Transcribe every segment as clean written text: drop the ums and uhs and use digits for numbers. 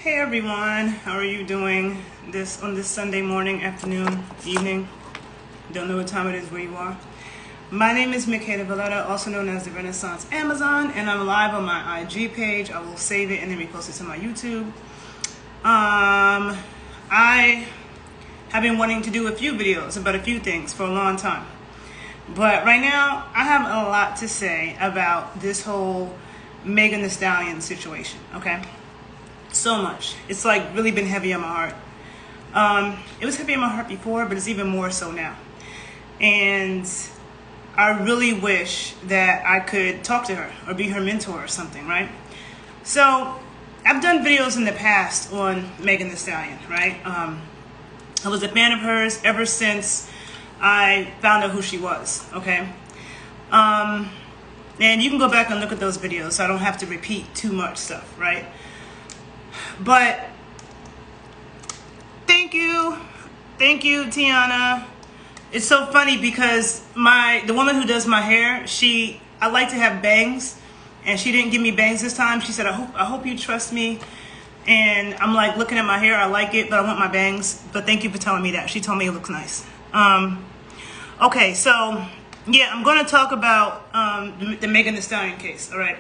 Hey everyone, how are you doing on this Sunday morning, afternoon, evening? Don't know what time it is where you are. My name is Michaela Valletta, also known as the Renaissance Amazon, and I'm live on my IG page. I will save it and then repost it to my YouTube. I have been wanting to do a few videos about a few things for a long time. But right now, I have a lot to say about this whole Megan Thee Stallion situation, okay? So much. It's like really been heavy on my heart. It was heavy on my heart before, but it's even more so now. And I really wish that I could talk to her or be her mentor or something, right? So I've done videos in the past on Megan Thee Stallion, right? I was a fan of hers ever since I found out who she was, okay? And you can go back and look at those videos so I don't have to repeat too much stuff, right? But thank you, Tiana. It's so funny because the woman who does my hair, I like to have bangs, and she didn't give me bangs this time. She said, I hope you trust me. And I'm like looking at my hair, I like it, but I want my bangs. But thank you for telling me that. She told me it looks nice. Okay, so yeah, I'm going to talk about the Megan Thee Stallion case. All right.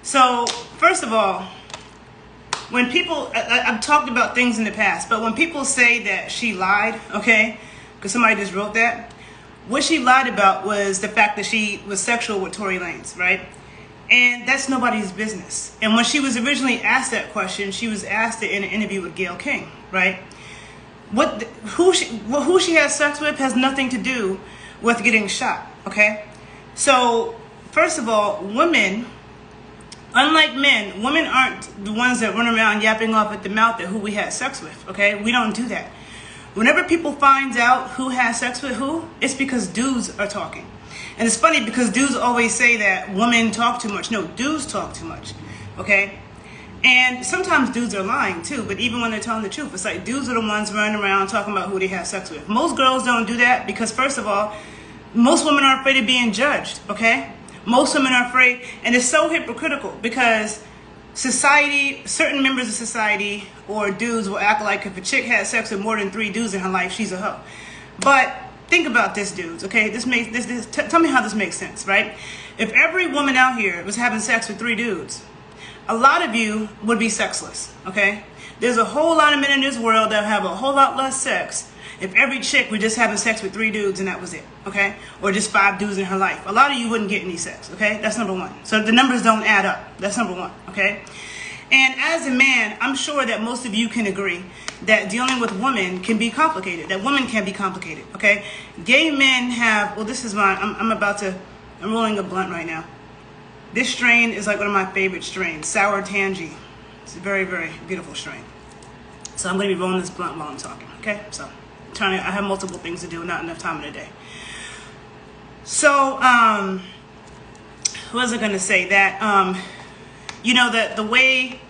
So first of all, when people, I've talked about things in the past, but when people say that she lied, okay, because somebody just wrote that, what she lied about was the fact that she was sexual with Tory Lanez, right? And that's nobody's business. And when she was originally asked that question, she was asked it in an interview with Gayle King, right? Who she has sex with has nothing to do with getting shot, okay? So, first of all, women, unlike men, women aren't the ones that run around yapping off at the mouth at who we had sex with, okay? We don't do that. Whenever people find out who has sex with who, it's because dudes are talking. And it's funny because dudes always say that women talk too much. No, dudes talk too much, okay? And sometimes dudes are lying too, but even when they're telling the truth, it's like dudes are the ones running around talking about who they have sex with. Most girls don't do that because, first of all, most women are afraid of being judged, okay? Most women are afraid, and it's so hypocritical because society, certain members of society or dudes will act like if a chick had sex with more than 3 dudes in her life, she's a hoe. But think about this, dudes, okay? Tell me how this makes sense, right? If every woman out here was having sex with 3 dudes, a lot of you would be sexless, okay? There's a whole lot of men in this world that have a whole lot less sex if every chick were just having sex with 3 dudes and that was it, okay? Or just 5 dudes in her life. A lot of you wouldn't get any sex, okay? That's number one. So the numbers don't add up. That's number one, okay? And as a man, I'm sure that most of you can agree that dealing with women can be complicated, that women can be complicated, okay? Gay men have, well, this is mine. I'm rolling a blunt right now. This strain is like one of my favorite strains, Sour Tangy. It's a very, very beautiful strain. So I'm going to be rolling this blunt while I'm talking, okay? So I have multiple things to do, not enough time in a day. So, what was I going to say? That, you know, that the way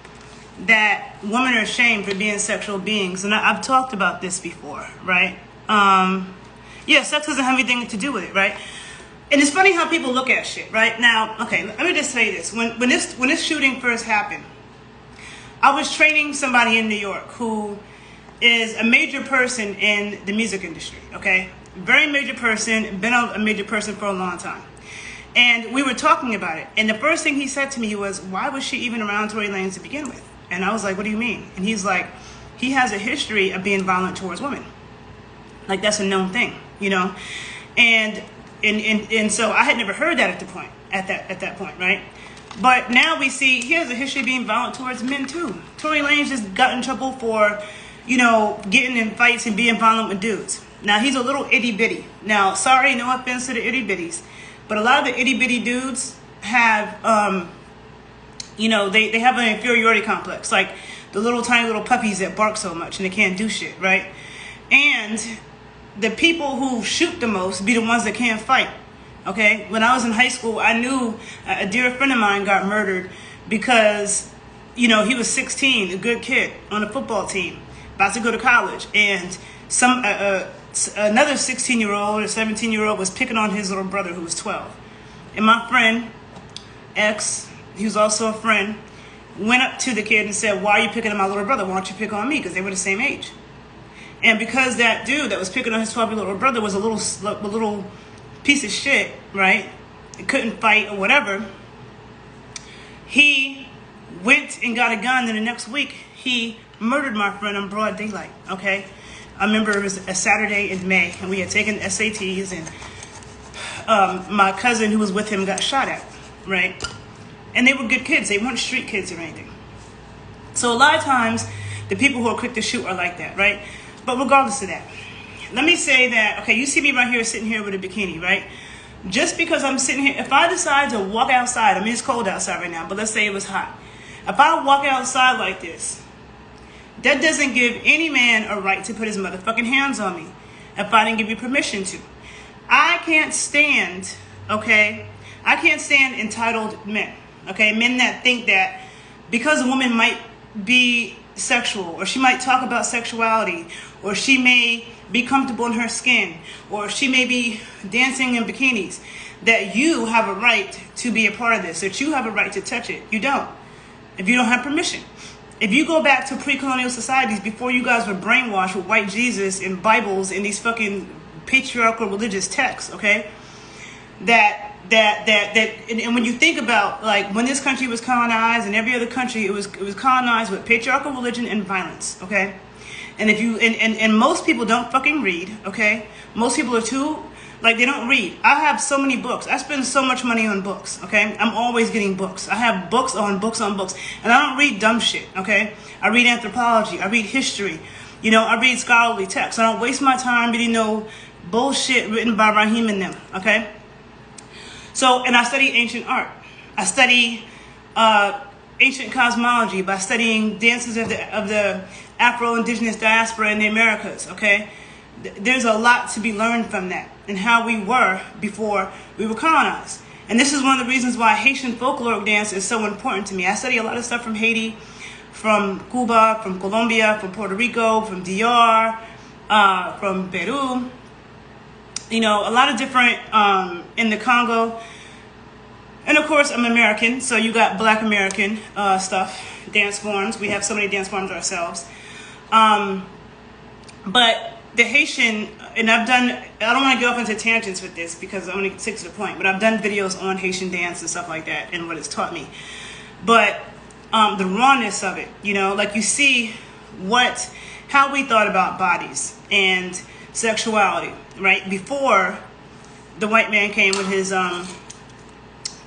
that women are shamed for being sexual beings, and I've talked about this before, right? Yeah, sex doesn't have anything to do with it, right? And it's funny how people look at shit, right? Now, okay, let me just say this. When this shooting first happened, I was training somebody in New York who is a major person in the music industry, okay? Very major person, been a major person for a long time. And we were talking about it. And the first thing he said to me was, why was she even around Tory Lanez to begin with? And I was like, what do you mean? And he's like, he has a history of being violent towards women. Like, that's a known thing, you know? And so I had never heard that at that point, right? But now we see he has a history of being violent towards men too. Tory Lanez just got in trouble for, you know, getting in fights and being violent with dudes. Now he's a little itty bitty. Now, sorry, no offense to the itty bitties, but a lot of the itty bitty dudes have, you know, they have an inferiority complex, like the little tiny little puppies that bark so much and they can't do shit, right? And the people who shoot the most be the ones that can't fight, okay? When I was in high school, I knew a dear friend of mine got murdered because, you know, he was 16, a good kid on a football team, about to go to college, and another 16-year-old or 17-year-old was picking on his little brother who was 12. And my friend, he was also a friend, went up to the kid and said, why are you picking on my little brother? Why don't you pick on me? Because they were the same age. And because that dude that was picking on his 12-year-old brother was a little piece of shit, right? He couldn't fight or whatever. He went and got a gun, and the next week he murdered my friend in broad daylight, okay? I remember it was a Saturday in May, and we had taken SATs, and my cousin who was with him got shot at, right? And they were good kids. They weren't street kids or anything. So a lot of times, the people who are quick to shoot are like that, right? But regardless of that, let me say that, okay, you see me right here sitting here with a bikini, right? Just because I'm sitting here, if I decide to walk outside, I mean, it's cold outside right now, but let's say it was hot. If I walk outside like this, that doesn't give any man a right to put his motherfucking hands on me if I didn't give you permission to. I can't stand, okay? I can't stand entitled men, okay? Men that think that because a woman might be sexual, or she might talk about sexuality, or she may be comfortable in her skin, or she may be dancing in bikinis, that you have a right to be a part of this, that you have a right to touch it. You don't, if you don't have permission. If you go back to pre-colonial societies before you guys were brainwashed with white Jesus and Bibles and these fucking patriarchal religious texts, okay? And when you think about, like, when this country was colonized and every other country, it was colonized with patriarchal religion and violence, okay? And if you and most people don't fucking read, okay? Most people are too, like, they don't read. I have so many books. I spend so much money on books, okay? I'm always getting books. I have books on books on books. And I don't read dumb shit, okay? I read anthropology. I read history. You know, I read scholarly texts. I don't waste my time reading no bullshit written by Raheem and them, okay? So, and I study ancient art. I study ancient cosmology by studying dances of the Afro-Indigenous diaspora in the Americas, okay? There's a lot to be learned from that and how we were before we were colonized. And this is one of the reasons why Haitian folkloric dance is so important to me. I study a lot of stuff from Haiti, from Cuba, from Colombia, from Puerto Rico, from DR, from Peru. You know, a lot of different, in the Congo. And of course, I'm American, so you got Black American stuff, dance forms. We have so many dance forms ourselves. But the Haitian, and I don't want to go off into tangents with this because I want to stick to the point, but I've done videos on Haitian dance and stuff like that and what it's taught me. But the rawness of it, you know, like you see how we thought about bodies and sexuality, right? Before the white man came with his, and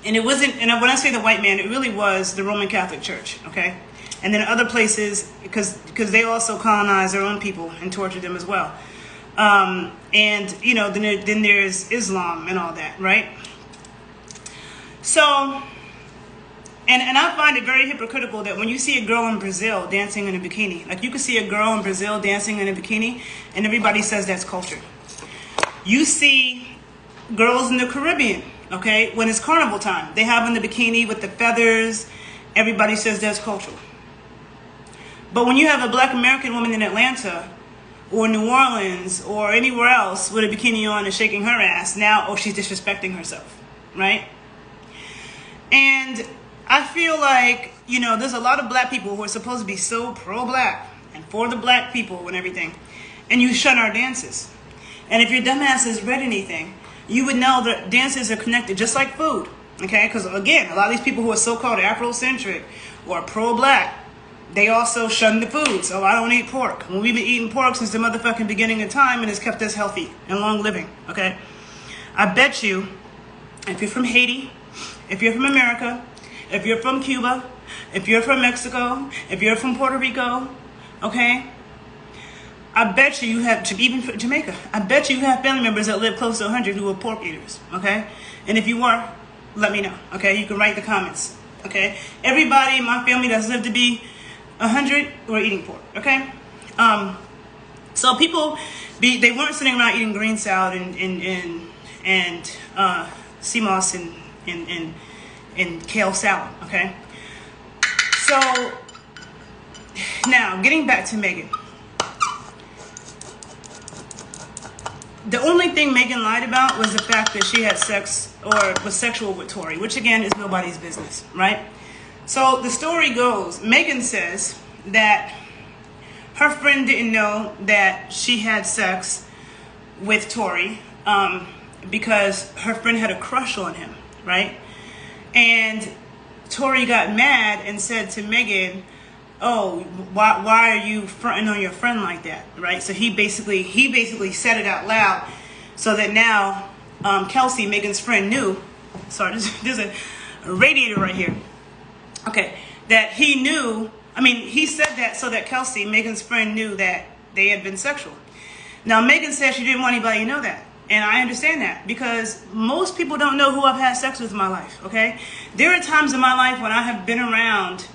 it wasn't, and when I say the white man, it really was the Roman Catholic Church, okay? And then other places, because they also colonized their own people and tortured them as well. And, you know, then there's Islam and all that, right? So, and I find it very hypocritical that when you see a girl in Brazil dancing in a bikini, like you can see a girl in Brazil dancing in a bikini and everybody says that's culture. You see girls in the Caribbean, okay, when it's carnival time, they have on the bikini with the feathers, everybody says that's cultural. But when you have a Black American woman in Atlanta or New Orleans or anywhere else with a bikini on and shaking her ass, now, oh, she's disrespecting herself, right? And I feel like, you know, there's a lot of Black people who are supposed to be so pro-Black and for the Black people and everything, and you shun our dances. And if your dumbass has read anything, you would know that dances are connected just like food, okay? Because, again, a lot of these people who are so-called Afrocentric or pro-Black, they also shun the food. So I don't eat pork. When we've been eating pork since the motherfucking beginning of time, and it's kept us healthy and long living, okay? I bet you, if you're from Haiti, if you're from America, if you're from Cuba, if you're from Mexico, if you're from Puerto Rico, okay? I bet you have, even from Jamaica, I bet you have family members that live close to 100 who are pork eaters, okay? And if you are, let me know, okay? You can write the comments, okay? Everybody in my family that's lived to be 100 were eating pork, okay? So people, they weren't sitting around eating green salad and sea moss and kale salad, okay? So, now, getting back to Megan. The only thing Megan lied about was the fact that she had sex or was sexual with Tory, which again is nobody's business, right? So the story goes, Megan says that her friend didn't know that she had sex with Tory because her friend had a crush on him, right? And Tory got mad and said to Megan, oh, why are you fronting on your friend like that, right? So he basically said it out loud so that now Kelsey, Megan's friend, knew. Sorry, there's a radiator right here. Okay, that he knew. I mean, he said that so that Kelsey, Megan's friend, knew that they had been sexual. Now, Megan said she didn't want anybody to know that. And I understand that because most people don't know who I've had sex with in my life, okay? There are times in my life when I have been around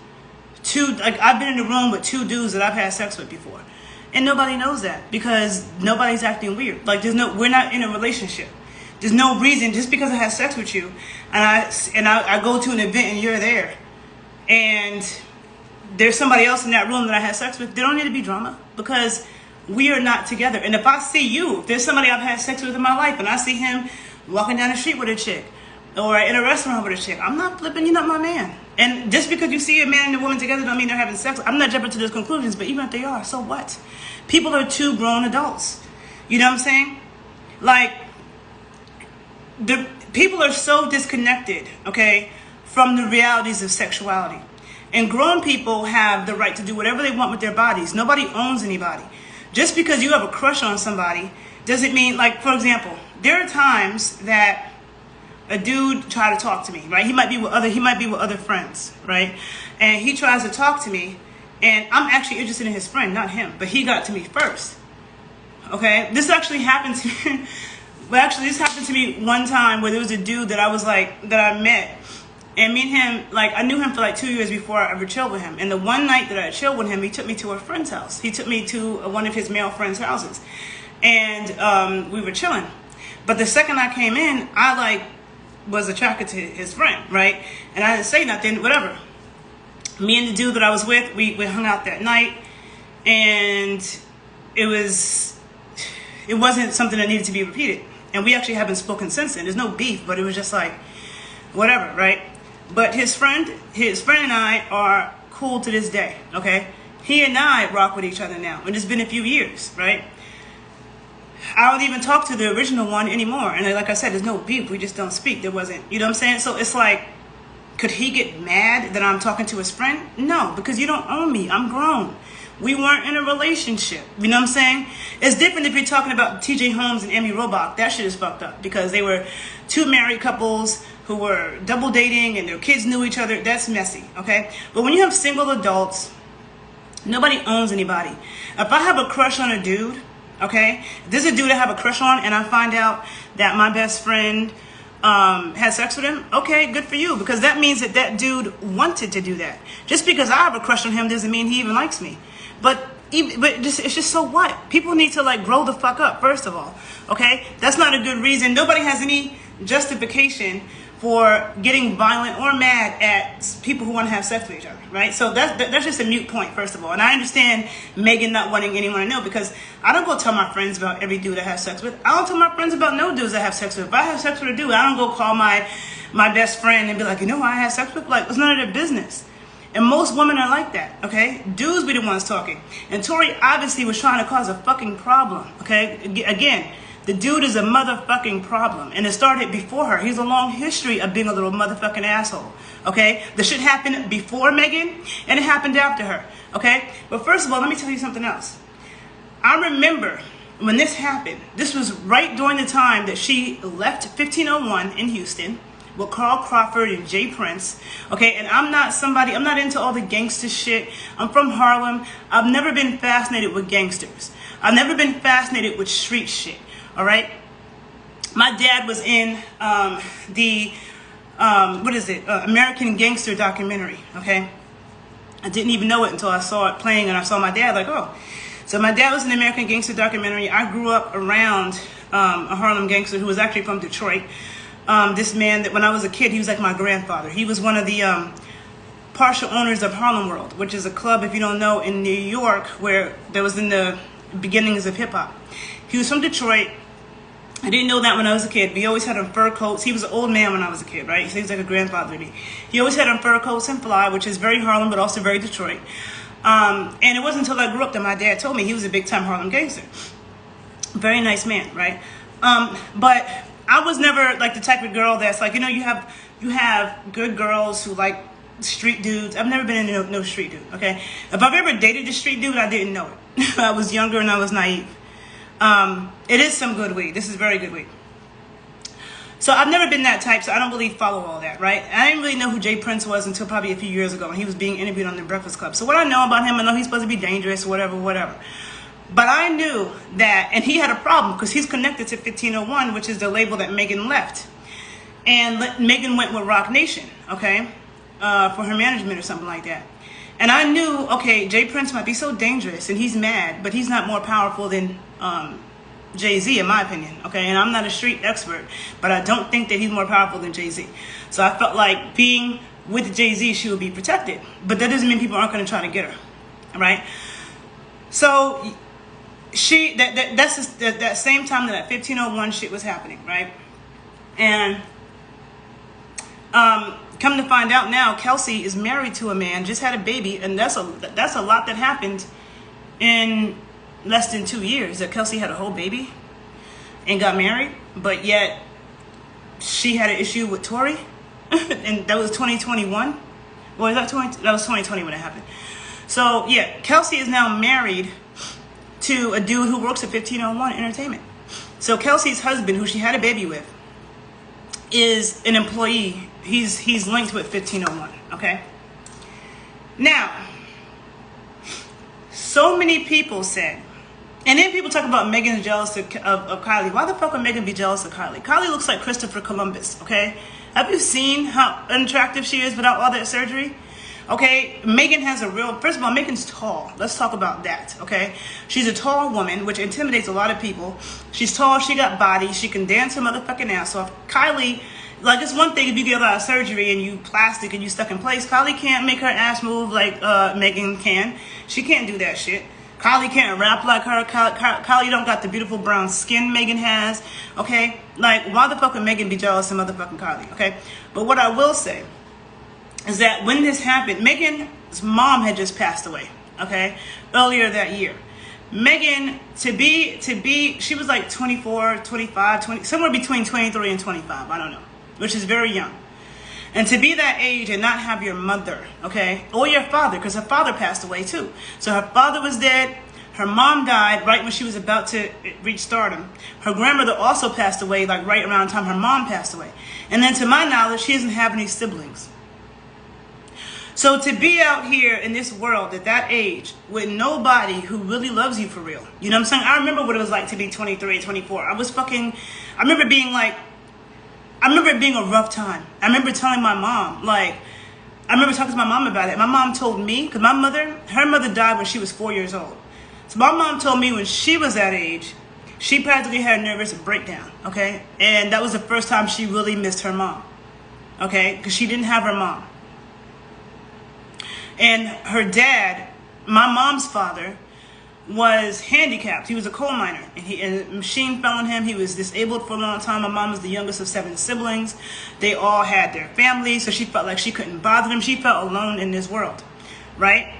I've been in the room with 2 dudes that I've had sex with before. And nobody knows that because nobody's acting weird. Like, we're not in a relationship. There's no reason, just because I had sex with you and I go to an event and you're there and there's somebody else in that room that I had sex with, there don't need to be drama because we are not together. And if I see you, if there's somebody I've had sex with in my life and I see him walking down the street with a chick or in a restaurant with a chick, I'm not flipping, you're not my man. And just because you see a man and a woman together don't mean they're having sex. I'm not jumping to those conclusions, but even if they are, so what? People are 2 grown adults. You know what I'm saying? Like, the people are so disconnected, okay, from the realities of sexuality. And grown people have the right to do whatever they want with their bodies. Nobody owns anybody. Just because you have a crush on somebody doesn't mean, like, for example, there are times that a dude try to talk to me, right? He might be with other friends, right? And he tries to talk to me, and I'm actually interested in his friend, not him. But he got to me first. Okay? This actually happened to me. Well, actually, this happened to me one time where there was a dude that I met. And me and him, like, I knew him for like 2 years before I ever chilled with him. And the one night that I chilled with him, he took me to a friend's house. He took me to one of his male friends' houses. And we were chilling. But the second I came in, I was attracted to his friend, right? And I didn't say nothing, whatever. Me and the dude that I was with, we hung out that night. And it wasn't something that needed to be repeated. And we actually haven't spoken since then. There's no beef, but it was just like, whatever, right? But his friend and I are cool to this day, okay? He and I rock with each other now, and it's been a few years, right? I don't even talk to the original one anymore. And like I said, there's no beef. We just don't speak. There wasn't, you know what I'm saying? So it's like, could he get mad that I'm talking to his friend? No, because you don't own me. I'm grown. We weren't in a relationship. You know what I'm saying? It's different if you're talking about TJ Holmes and Amy Robach. That shit is fucked up because they were 2 married couples who were double dating and their kids knew each other. That's messy, okay? But when you have single adults, nobody owns anybody. If I have a crush on a dude, okay, if there's a dude I have a crush on and I find out that my best friend has sex with him, okay, good for you, because that means that dude wanted to do that. Just because I have a crush on him doesn't mean he even likes me. But it's just so what? People need to grow the fuck up, first of all, okay? That's not a good reason. Nobody has any justification for getting violent or mad at people who want to have sex with each other, right? So that's just a mute point, first of all. And I understand Megan not wanting anyone to know because I don't go tell my friends about every dude I have sex with. I don't tell my friends about no dudes I have sex with. If I have sex with a dude, I don't go call my best friend and be like, you know who I have sex with? Like, it's none of their business. And most women are like that, okay? Dudes be the ones talking. And Tory obviously was trying to cause a fucking problem, okay? Again, the dude is a motherfucking problem. And it started before her. He has a long history of being a little motherfucking asshole, okay? The shit happened before Megan, and it happened after her, okay? But first of all, let me tell you something else. I remember when this happened, this was right during the time that she left 1501 in Houston with Carl Crawford and Jay Prince, okay? And I'm not into all the gangster shit. I'm from Harlem. I've never been fascinated with gangsters. I've never been fascinated with street shit, all right? My dad was in American Gangster documentary, okay? I didn't even know it until I saw it playing and I saw my dad like, oh. So my dad was in the American Gangster documentary. I grew up around a Harlem gangster who was actually from Detroit. This man that when I was a kid, he was like my grandfather. He was one of the partial owners of Harlem World, which is a club, if you don't know, in New York, where there was in the beginnings of hip hop. He was from Detroit. I didn't know that when I was a kid. We always had on fur coats. He was an old man when I was a kid, right? So he was like a grandfather to me. He always had on fur coats and fly, which is very Harlem, but also very Detroit. And it wasn't until I grew up that my dad told me he was a big-time Harlem gangster. Very nice man, right? But I was never like the type of girl that's like, you have good girls who like street dudes. I've never been in no street dude, okay? If I've ever dated a street dude, I didn't know it. I was younger and I was naive. It is some good weed. This is very good weed. So I've never been that type, so I don't really follow all that, right? I didn't really know who Jay Prince was until probably a few years ago when he was being interviewed on The Breakfast Club. So what I know about him, I know he's supposed to be dangerous, whatever. But I knew that, and he had a problem because he's connected to 1501, which is the label that Megan left. And Megan went with Rock Nation, okay, for her management or something like that. And I knew, okay, Jay Prince might be so dangerous and he's mad, but he's not more powerful than Jay-Z, in my opinion, okay? And I'm not a street expert, but I don't think that he's more powerful than Jay-Z. So I felt like being with Jay-Z, she would be protected. But that doesn't mean people aren't going to try to get her, right? So that's just, that same time that 1501 shit was happening, right? And come to find out now, Kelsey is married to a man, just had a baby, and that's a lot that happened in less than 2 years. That Kelsey had a whole baby and got married, but yet she had an issue with Tory, and that was 2021. Well, that was 2020 when it happened. So yeah, Kelsey is now married to a dude who works at 1501 Entertainment. So Kelsey's husband, who she had a baby with, is an employee. He's linked with 1501. Okay. Now, so many people said, and then people talk about Megan jealous of Kylie. Why the fuck would Megan be jealous of Kylie? Kylie looks like Christopher Columbus, okay? Have you seen how unattractive she is without all that surgery? Okay, Megan has first of all, Megan's tall. Let's talk about that, okay? She's a tall woman, which intimidates a lot of people. She's tall, she got body, she can dance her motherfucking ass off. Kylie, like, it's one thing if you get a lot of surgery and you plastic and you stuck in place. Kylie can't make her ass move like Megan can. She can't do that shit. Kylie can't rap like her. Kylie don't got the beautiful brown skin Megan has, okay? Like, why the fuck would Megan be jealous of motherfucking Kylie, okay? But what I will say is that when this happened, Megan's mom had just passed away, okay? Earlier that year. Megan, she was like 24, 25, 20, somewhere between 23 and 25, I don't know, which is very young. And to be that age and not have your mother, okay, or your father, because her father passed away too. So her father was dead. Her mom died right when she was about to reach stardom. Her grandmother also passed away, like right around the time her mom passed away. And then to my knowledge, she doesn't have any siblings. So to be out here in this world at that age with nobody who really loves you for real, you know what I'm saying? I remember what it was like to be 23, 24. I remember it being a rough time. I remember telling my mom, I remember talking to my mom about it. My mom told me, because her mother died when she was 4 years old. So my mom told me when she was that age, she practically had a nervous breakdown, okay? And that was the first time she really missed her mom, okay? Because she didn't have her mom. And her dad, my mom's father, was handicapped. He was a coal miner, and a machine fell on him. He was disabled for a long time. My mom was the youngest of 7 siblings. They all had their families, so she felt like she couldn't bother them. She felt alone in this world, right?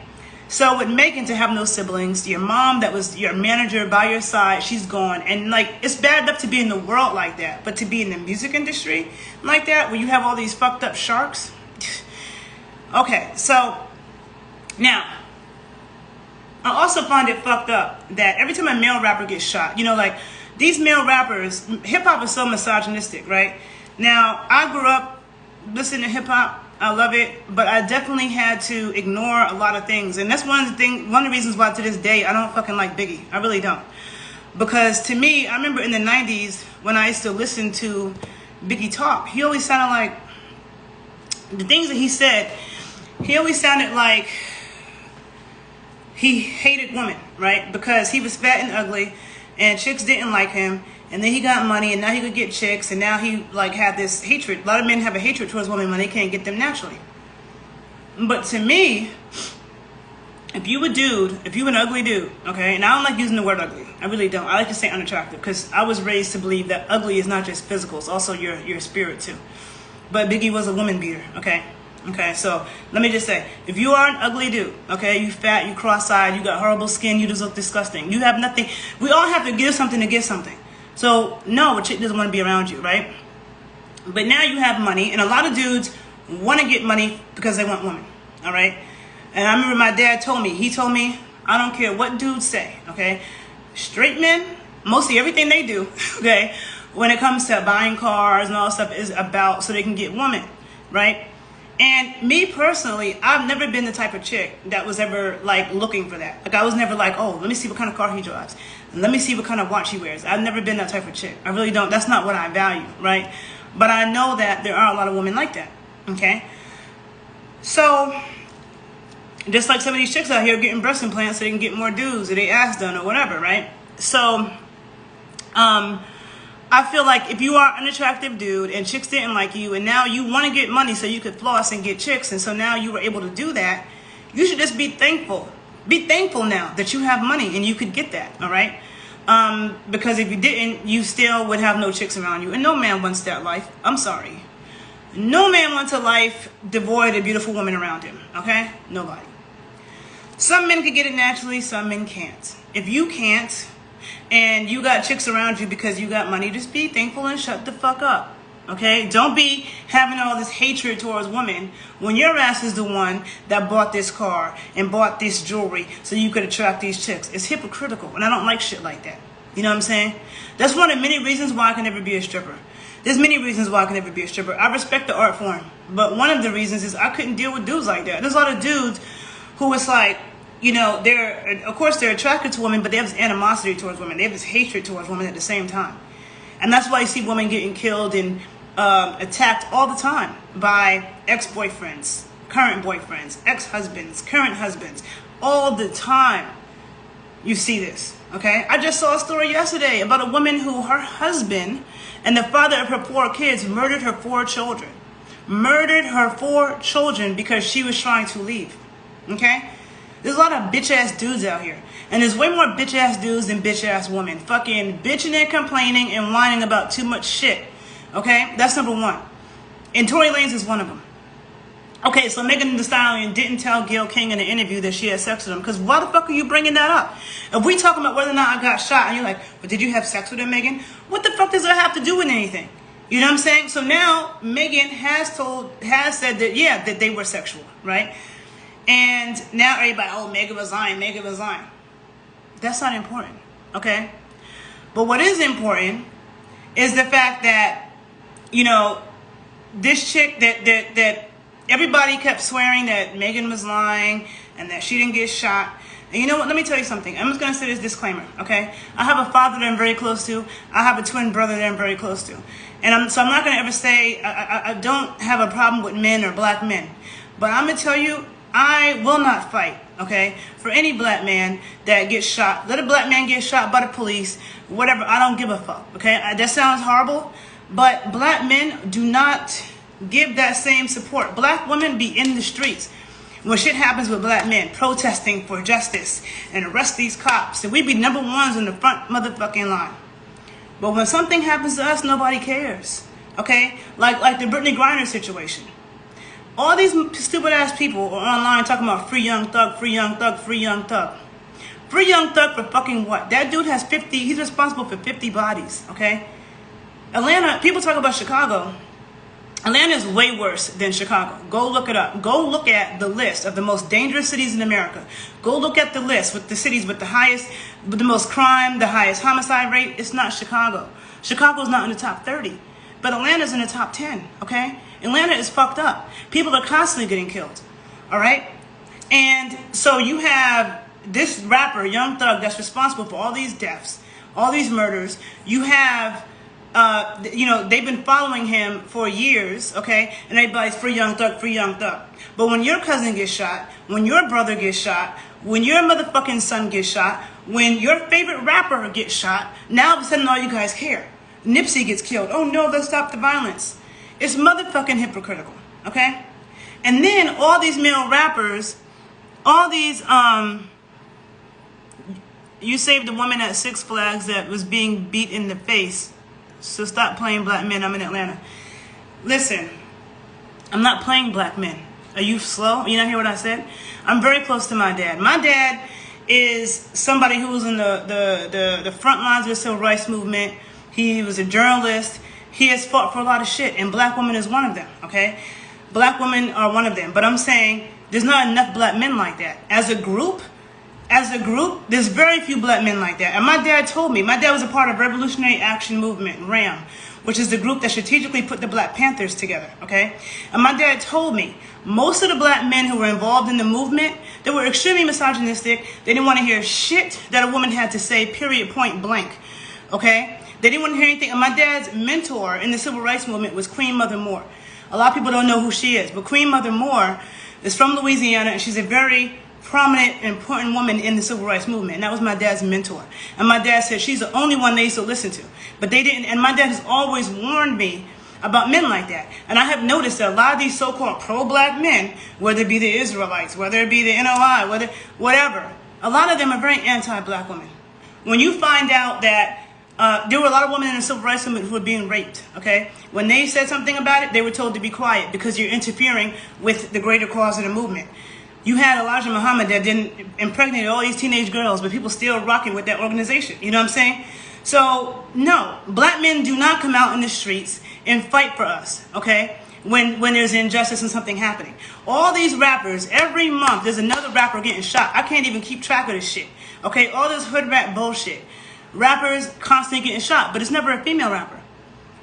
So with Megan, to have no siblings, your mom that was your manager by your side, she's gone. And like, it's bad enough to be in the world like that, but to be in the music industry like that, where you have all these fucked up sharks. Okay, so now, I also find it fucked up that every time a male rapper gets shot, like these male rappers, hip hop is so misogynistic, right? Now, I grew up listening to hip hop. I love it, but I definitely had to ignore a lot of things. And that's one of the reasons why to this day I don't fucking like Biggie. I really don't. Because to me, I remember in the 90s when I used to listen to Biggie talk, he always sounded like, the things that he said, he always sounded like he hated women, right? Because he was fat and ugly, and chicks didn't like him. And then he got money, and now he could get chicks, and now he had this hatred. A lot of men have a hatred towards women when they can't get them naturally. But to me, if if you a dude, if you an ugly dude, okay, and I don't like using the word ugly. I really don't. I like to say unattractive because I was raised to believe that ugly is not just physical, it's also your spirit too. But Biggie was a woman beater, okay? Okay, so let me just say, if you are an ugly dude, okay, you fat, you cross-eyed, you got horrible skin, you just look disgusting. You have nothing. We all have to give something to get something. So, no, a chick doesn't want to be around you, right? But now you have money, and a lot of dudes want to get money because they want women, all right? And I remember my dad told me, I don't care what dudes say, okay? Straight men, mostly everything they do, okay, when it comes to buying cars and all that stuff is about so they can get women, right? And me personally, I've never been the type of chick that was ever like looking for that. Like I was never like, oh, let me see what kind of car he drives. Let me see what kind of watch he wears. I've never been that type of chick. I really don't. That's not what I value, right? But I know that there are a lot of women like that, okay? So, just like some of these chicks out here getting breast implants so they can get more dudes or they ass done or whatever, right? So, I feel like if you are an attractive dude and chicks didn't like you and now you want to get money so you could floss and get chicks and so now you were able to do that, you should just be thankful. Be thankful now that you have money and you could get that, all right? Because if you didn't, you still would have no chicks around you. And no man wants that life. I'm sorry. No man wants a life devoid of beautiful women around him, okay? Nobody. Some men can get it naturally, some men can't. If you can't, and you got chicks around you because you got money, just be thankful and shut the fuck up, okay? Don't be having all this hatred towards women when your ass is the one that bought this car and bought this jewelry so you could attract these chicks. It's hypocritical, and I don't like shit like that. You know what I'm saying? That's one of many reasons why I can never be a stripper. There's many reasons why I can never be a stripper. I respect the art form, but one of the reasons is I couldn't deal with dudes like that. There's a lot of dudes who it's like, you know, of course they're attracted to women, but they have this animosity towards women. They have this hatred towards women at the same time. And that's why you see women getting killed and attacked all the time by ex-boyfriends, current boyfriends, ex-husbands, current husbands. All the time you see this, okay? I just saw a story yesterday about a woman who her husband and the father of her 4 kids murdered her 4 children. Murdered her 4 children because she was trying to leave, okay? There's a lot of bitch-ass dudes out here. And there's way more bitch-ass dudes than bitch-ass women. Fucking bitching and complaining and whining about too much shit. Okay? That's number 1. And Tory Lanez is one of them. Okay, so Megan Thee Stallion didn't tell Gayle King in the interview that she had sex with him. Because why the fuck are you bringing that up? If we talking about whether or not I got shot and you're like, but did you have sex with him, Megan? What the fuck does that have to do with anything? You know what I'm saying? So now Megan has said that, yeah, that they were sexual, right? And now everybody, oh, Megan was lying, Megan was lying. That's not important, okay? But what is important is the fact that, you know, this chick that everybody kept swearing that Megan was lying and that she didn't get shot. And you know what? Let me tell you something. I'm just going to say this disclaimer, okay? I have a father that I'm very close to. I have a twin brother that I'm very close to. And so I'm not going to ever say I don't have a problem with men or black men. But I'm going to tell you, I will not fight, okay, for any black man that gets shot. Let a black man get shot by the police, whatever. I don't give a fuck, okay? That sounds horrible, but black men do not give that same support. Black women be in the streets when shit happens with black men, protesting for justice and arrest these cops. And we be number ones in the front motherfucking line. But when something happens to us, nobody cares, okay? Like the Brittany Griner situation. All these stupid ass people are online talking about free young thug, free young thug, free young thug. Free young thug for fucking what? That dude has 50, he's responsible for 50 bodies, okay? Atlanta, people talk about Chicago. Atlanta is way worse than Chicago. Go look it up. Go look at the list of the most dangerous cities in America. Go look at the list with the cities with the highest, with the most crime, the highest homicide rate. It's not Chicago. Chicago's not in the top 30. But Atlanta's in the top 10, okay? Atlanta is fucked up. People are constantly getting killed, all right? And so you have this rapper, Young Thug, that's responsible for all these deaths, all these murders. You have, you know, they've been following him for years, okay? And everybody's free Young Thug, free Young Thug. But when your cousin gets shot, when your brother gets shot, when your motherfucking son gets shot, when your favorite rapper gets shot, now all of a sudden all you guys care. Nipsey gets killed. Oh no, let's stop the violence. It's motherfucking hypocritical, okay? And then all these male rappers all these, you saved a woman at Six Flags that was being beat in the face. So stop playing black men. I'm in Atlanta. Listen, I'm not playing black men. Are you slow? You not hear what I said? I'm very close to my dad. My dad is somebody who was in the front lines of the civil rights movement. He was a journalist. He has fought for a lot of shit, and black women is one of them, okay? Black women are one of them. But I'm saying there's not enough black men like that. As a group, there's very few black men like that. And my dad told me, my dad was a part of Revolutionary Action Movement, RAM, which is the group that strategically put the Black Panthers together, okay? And my dad told me, most of the black men who were involved in the movement, they were extremely misogynistic. They didn't want to hear shit that a woman had to say, period, point blank, okay? They didn't want to hear anything. And my dad's mentor in the civil rights movement was Queen Mother Moore. A lot of people don't know who she is, but Queen Mother Moore is from Louisiana, and she's a very prominent, important woman in the civil rights movement. And that was my dad's mentor. And my dad said she's the only one they used to listen to. But they didn't. And my dad has always warned me about men like that. And I have noticed that a lot of these so-called pro-black men, whether it be the Israelites, whether it be the NOI, whatever, a lot of them are very anti-black women. When you find out that there were a lot of women in the civil rights movement who were being raped, okay? When they said something about it, they were told to be quiet because you're interfering with the greater cause of the movement. You had Elijah Muhammad that didn't impregnate all these teenage girls, but people still rocking with that organization. You know what I'm saying? So, no, black men do not come out in the streets and fight for us, okay? When there's injustice and something happening. All these rappers, every month, there's another rapper getting shot. I can't even keep track of this shit, okay? All this hood rap bullshit. Rappers constantly getting shot, but it's never a female rapper.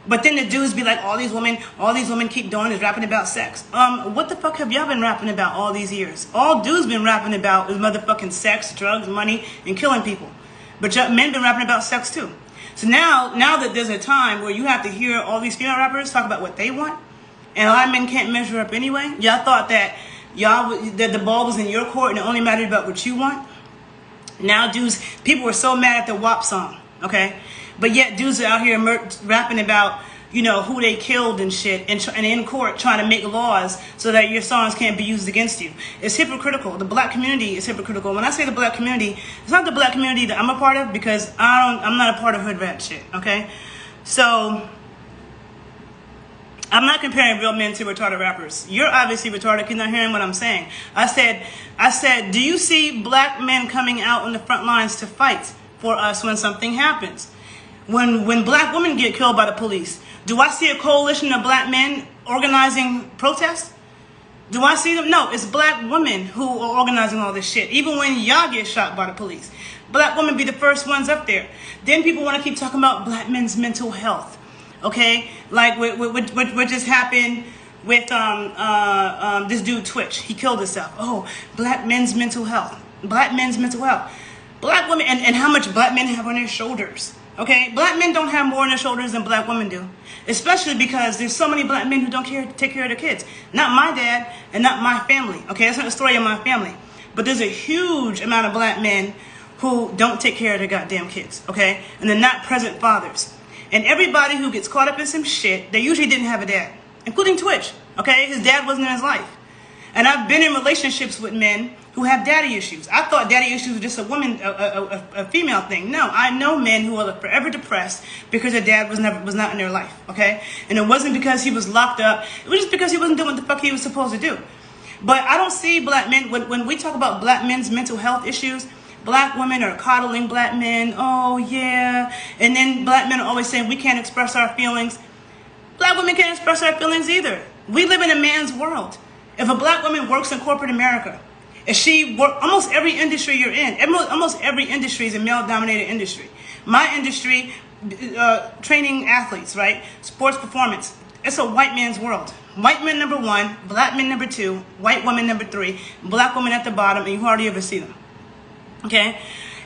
But then the dudes be like, all these women keep doing is rapping about sex. What the fuck have y'all been rapping about all these years? All dudes been rapping about is motherfucking sex, drugs, money, and killing people. But men been rapping about sex too. So now that there's a time where you have to hear all these female rappers talk about what they want, and a lot of men can't measure up anyway. Y'all thought that the ball was in your court and it only mattered about what you want. Now people were so mad at the WAP song, okay? But yet dudes are out here rapping about, who they killed and shit, and in court trying to make laws so that your songs can't be used against you. It's hypocritical. The black community is hypocritical. When I say the black community, it's not the black community that I'm a part of, because I'm not a part of hood rap shit, okay? So I'm not comparing real men to retarded rappers. You're obviously retarded because you're not hearing what I'm saying. I said, do you see black men coming out on the front lines to fight for us when something happens? When black women get killed by the police, do I see a coalition of black men organizing protests? Do I see them? No, it's black women who are organizing all this shit. Even when y'all get shot by the police, black women be the first ones up there. Then people want to keep talking about black men's mental health. Okay, like what just happened with this dude Twitch. He killed himself. Oh, black men's mental health. Black men's mental health. Black women, and how much black men have on their shoulders. Okay, black men don't have more on their shoulders than black women do. Especially because there's so many black men who don't take care of their kids. Not my dad and not my family. Okay, that's not the story of my family. But there's a huge amount of black men who don't take care of their goddamn kids. Okay, and they're not present fathers. And everybody who gets caught up in some shit, they usually didn't have a dad, including Twitch, okay? His dad wasn't in his life. And I've been in relationships with men who have daddy issues. I thought daddy issues were just a female thing. No, I know men who are forever depressed because their dad was not in their life, okay? And it wasn't because he was locked up. It was just because he wasn't doing what the fuck he was supposed to do. But I don't see black men, when we talk about black men's mental health issues, black women are coddling black men. Oh, yeah. And then black men are always saying we can't express our feelings. Black women can't express our feelings either. We live in a man's world. If a black woman works in corporate America, if she works, almost every industry you're in, almost every industry is a male-dominated industry. My industry, training athletes, right? Sports performance. It's a white man's world. White men number 1, black men number 2, white women number 3, black women at the bottom, and you hardly ever see them. Okay?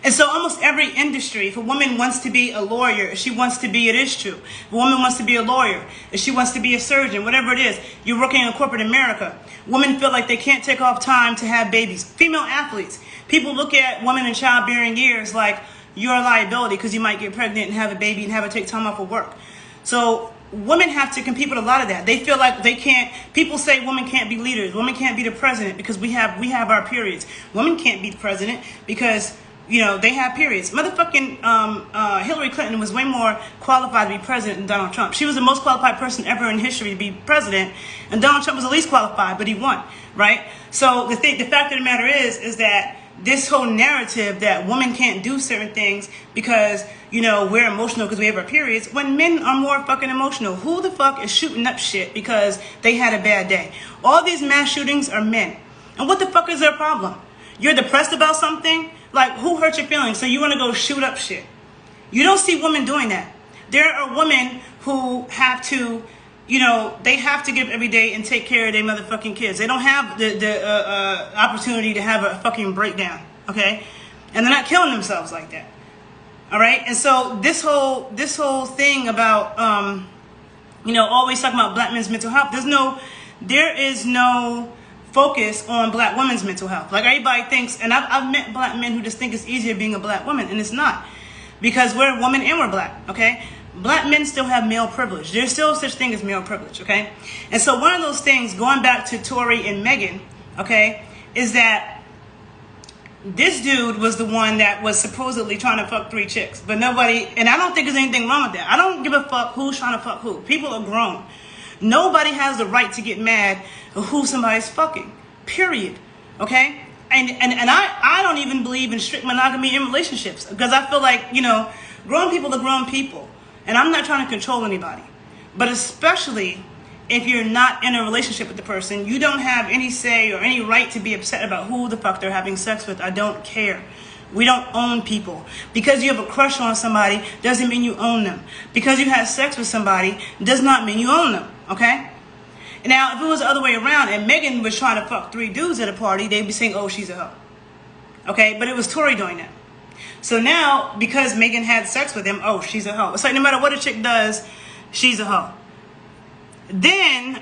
And so almost every industry, if a woman wants to be a lawyer, if she wants to be, it is true. If a woman wants to be a lawyer, if she wants to be a surgeon, whatever it is, you're working in corporate America. Women feel like they can't take off time to have babies. Female athletes. People look at women in childbearing years like you're a liability because you might get pregnant and have a baby and have to take time off of work. So women have to compete with a lot of that. They feel like they can't. People say women can't be leaders. Women can't be the president because we have our periods. Women can't be the president because, you know, they have periods. Motherfucking Hillary Clinton was way more qualified to be president than Donald Trump. She was the most qualified person ever in history to be president, and Donald Trump was the least qualified, but he won, right? So the fact of the matter is that this whole narrative that women can't do certain things because, you know, we're emotional because we have our periods, when men are more fucking emotional. Who the fuck is shooting up shit because they had a bad day? All these mass shootings are men. And what the fuck is their problem? You're depressed about something? Like, who hurt your feelings? So you want to go shoot up shit. You don't see women doing that. There are women who have to, you know, they have to give every day and take care of their motherfucking kids. They don't have the opportunity to have a fucking breakdown, okay? And they're not killing themselves like that, all right? And so this whole thing about, you know, always talking about black men's mental health, there is no focus on black women's mental health. Like, everybody thinks, and I've met black men who just think it's easier being a black woman, and it's not, because we're a woman and we're black, okay? Black men still have male privilege. There's still such thing as male privilege, okay? And so one of those things, going back to Tory and Megan, okay, is that this dude was the one that was supposedly trying to fuck 3 chicks, but nobody, and I don't think there's anything wrong with that. I don't give a fuck who's trying to fuck who. People are grown. Nobody has the right to get mad at who somebody's fucking, period, okay? And I don't even believe in strict monogamy in relationships, because I feel like, you know, grown people are grown people. And I'm not trying to control anybody. But especially if you're not in a relationship with the person, you don't have any say or any right to be upset about who the fuck they're having sex with. I don't care. We don't own people. Because you have a crush on somebody doesn't mean you own them. Because you had sex with somebody does not mean you own them, okay? Now, if it was the other way around and Megan was trying to fuck 3 dudes at a party, they'd be saying, oh, she's a hoe. Okay? But it was Tory doing that. So now, because Megan had sex with him, oh, she's a hoe. It's like no matter what a chick does, she's a hoe. Then,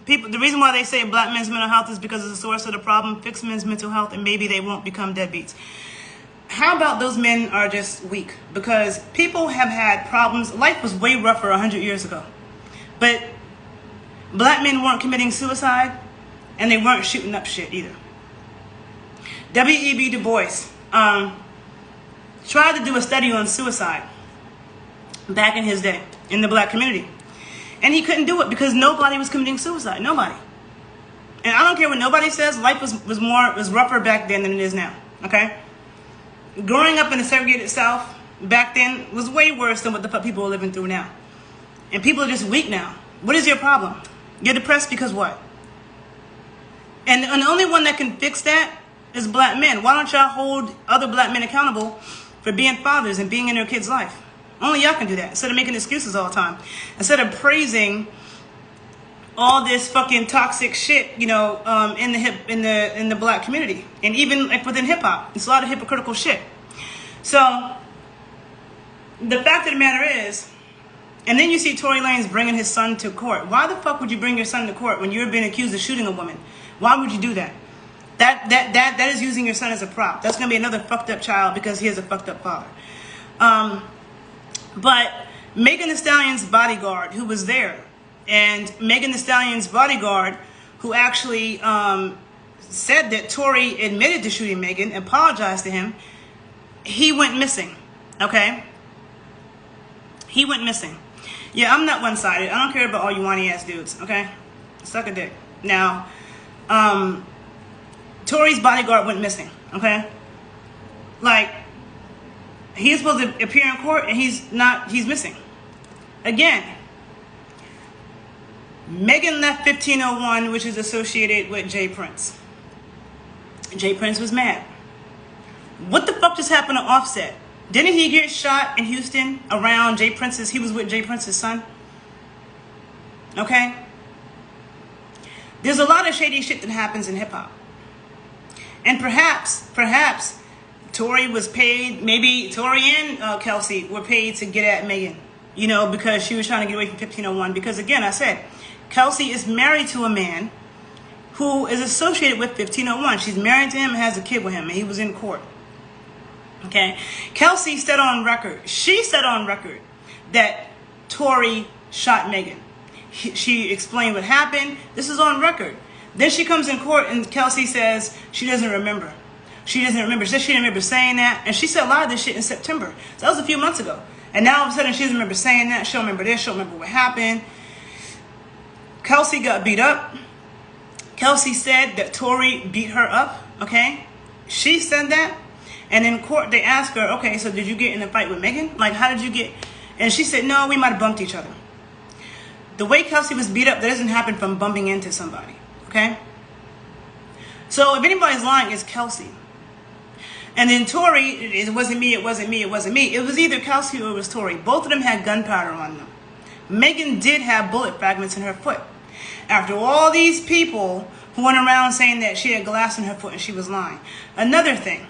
the reason why they say black men's mental health is because it's the source of the problem. Fix men's mental health and maybe they won't become deadbeats. How about those men are just weak? Because people have had problems. Life was way rougher 100 years ago. But black men weren't committing suicide and they weren't shooting up shit either. W.E.B. Du Bois tried to do a study on suicide back in his day in the black community. And he couldn't do it because nobody was committing suicide. Nobody. And I don't care what nobody says, life was rougher back then than it is now. Okay? Growing up in the segregated South back then was way worse than what the fuck people are living through now. And people are just weak now. What is your problem? You're depressed because what? And the only one that can fix that is black men. Why don't y'all hold other black men accountable for being fathers and being in their kids' life? Only y'all can do that, instead of making excuses all the time. Instead of praising all this fucking toxic shit, you know, in the black community. And even like within hip hop. It's a lot of hypocritical shit. So the fact of the matter is, and then you see Tory Lanez bringing his son to court. Why the fuck would you bring your son to court when you're being accused of shooting a woman? Why would you do that? That is using your son as a prop. That's going to be another fucked up child because he has a fucked up father. But Megan Thee Stallion's bodyguard who was there, and Megan Thee Stallion's bodyguard who actually said that Tory admitted to shooting Megan, apologized to him, he went missing, okay? He went missing. Yeah, I'm not one-sided. I don't care about all you whiny-ass dudes, okay? Suck a dick. Now, Tory's bodyguard went missing, okay? Like, he's supposed to appear in court and he's missing. Again, Megan left 1501, which is associated with Jay Prince. Jay Prince was mad. What the fuck just happened to Offset? Didn't he get shot in Houston around Jay Prince's, he was with Jay Prince's son? Okay? There's a lot of shady shit that happens in hip-hop. And perhaps, Tory was paid, maybe Tory and Kelsey were paid to get at Megan, you know, because she was trying to get away from 1501. Because again, I said, Kelsey is married to a man who is associated with 1501. She's married to him and has a kid with him, and he was in court. Okay? Kelsey said on record, she said on record that Tory shot Megan. She explained what happened. This is on record. Then she comes in court and Kelsey says she doesn't remember. She doesn't remember. She said she didn't remember saying that. And she said a lot of this shit in September. So that was a few months ago. And now all of a sudden she doesn't remember saying that. She don't remember this. She don't remember what happened. Kelsey got beat up. Kelsey said that Tory beat her up. Okay? She said that. And in court they asked her, okay, so did you get in a fight with Megan? Like, how did you get... And she said, no, we might have bumped each other. The way Kelsey was beat up, that doesn't happen from bumping into somebody. Okay? So if anybody's lying, it's Kelsey. And then Tory, it wasn't me, it wasn't me, it wasn't me. It was either Kelsey or it was Tory. Both of them had gunpowder on them. Megan did have bullet fragments in her foot. After all these people who went around saying that she had glass in her foot and she was lying. Another thing.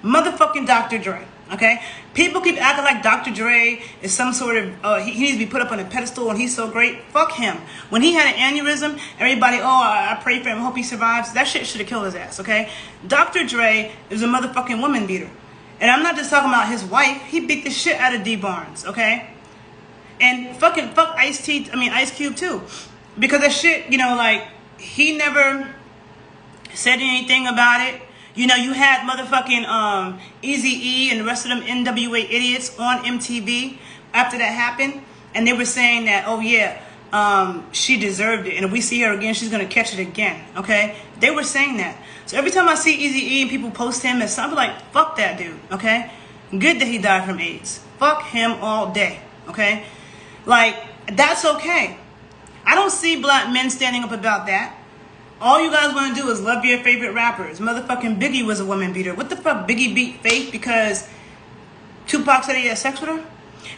Motherfucking Dr. Dre. Okay? People keep acting like Dr. Dre is some sort of, he needs to be put up on a pedestal and he's so great. Fuck him. When he had an aneurysm, everybody, I pray for him, hope he survives. That shit should have killed his ass, okay? Dr. Dre is a motherfucking woman beater. And I'm not just talking about his wife. He beat the shit out of D Barnes, okay? And fuck Ice Cube too. Because that shit, like, he never said anything about it. You had motherfucking Eazy-E and the rest of them NWA idiots on MTV after that happened. And they were saying that, oh yeah, she deserved it. And if we see her again, she's going to catch it again. Okay? They were saying that. So every time I see Eazy-E and people post him as something, like, fuck that dude. Okay? Good that he died from AIDS. Fuck him all day. Okay? Like, that's okay. I don't see black men standing up about that. All you guys want to do is love your favorite rappers. Motherfucking Biggie was a woman beater. What the fuck? Biggie beat Faith because Tupac said he had sex with her?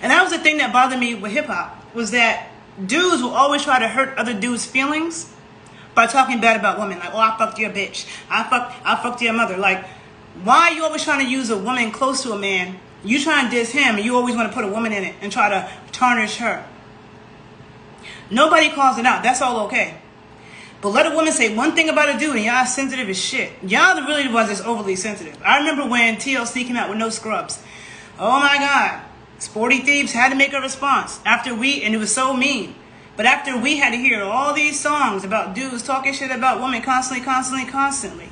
And that was the thing that bothered me with hip-hop, was that dudes will always try to hurt other dudes' feelings by talking bad about women. Like, oh, I fucked your bitch. I fucked your mother. Like, why are you always trying to use a woman close to a man? You try and diss him, and you always want to put a woman in it and try to tarnish her. Nobody calls it out. That's all okay. But let a woman say one thing about a dude and y'all sensitive as shit. Y'all really the ones that's overly sensitive. I remember when TLC came out with No Scrubs. Oh my God. Sporty Thieves had to make a response. And it was so mean. But after we had to hear all these songs about dudes talking shit about women constantly.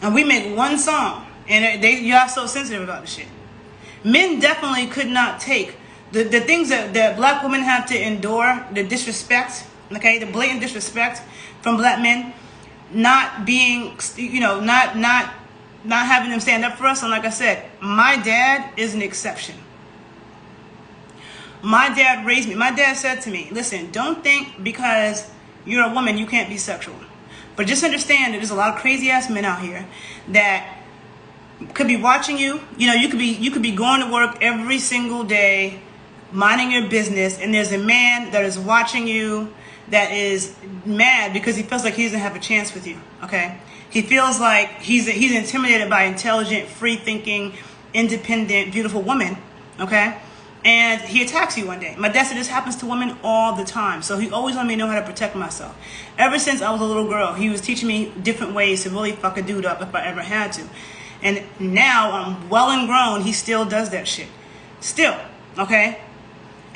And we make one song. And y'all so sensitive about the shit. Men definitely could not take the things that black women have to endure, the disrespect, okay, the blatant disrespect from black men, not being, not having them stand up for us. And like I said, my dad is an exception. My dad raised me. My dad said to me, listen, don't think because you're a woman you can't be sexual. But just understand that there's a lot of crazy ass men out here that could be watching you. You could be going to work every single day, minding your business, and there's a man that is watching you that is mad because he feels like he doesn't have a chance with you, okay? He feels like he's intimidated by intelligent, free-thinking, independent, beautiful women, okay? And he attacks you one day. My dad said this happens to women all the time, so he always wanted me to know how to protect myself. Ever since I was a little girl, he was teaching me different ways to really fuck a dude up if I ever had to. And now I'm well and grown, he still does that shit. Still, okay?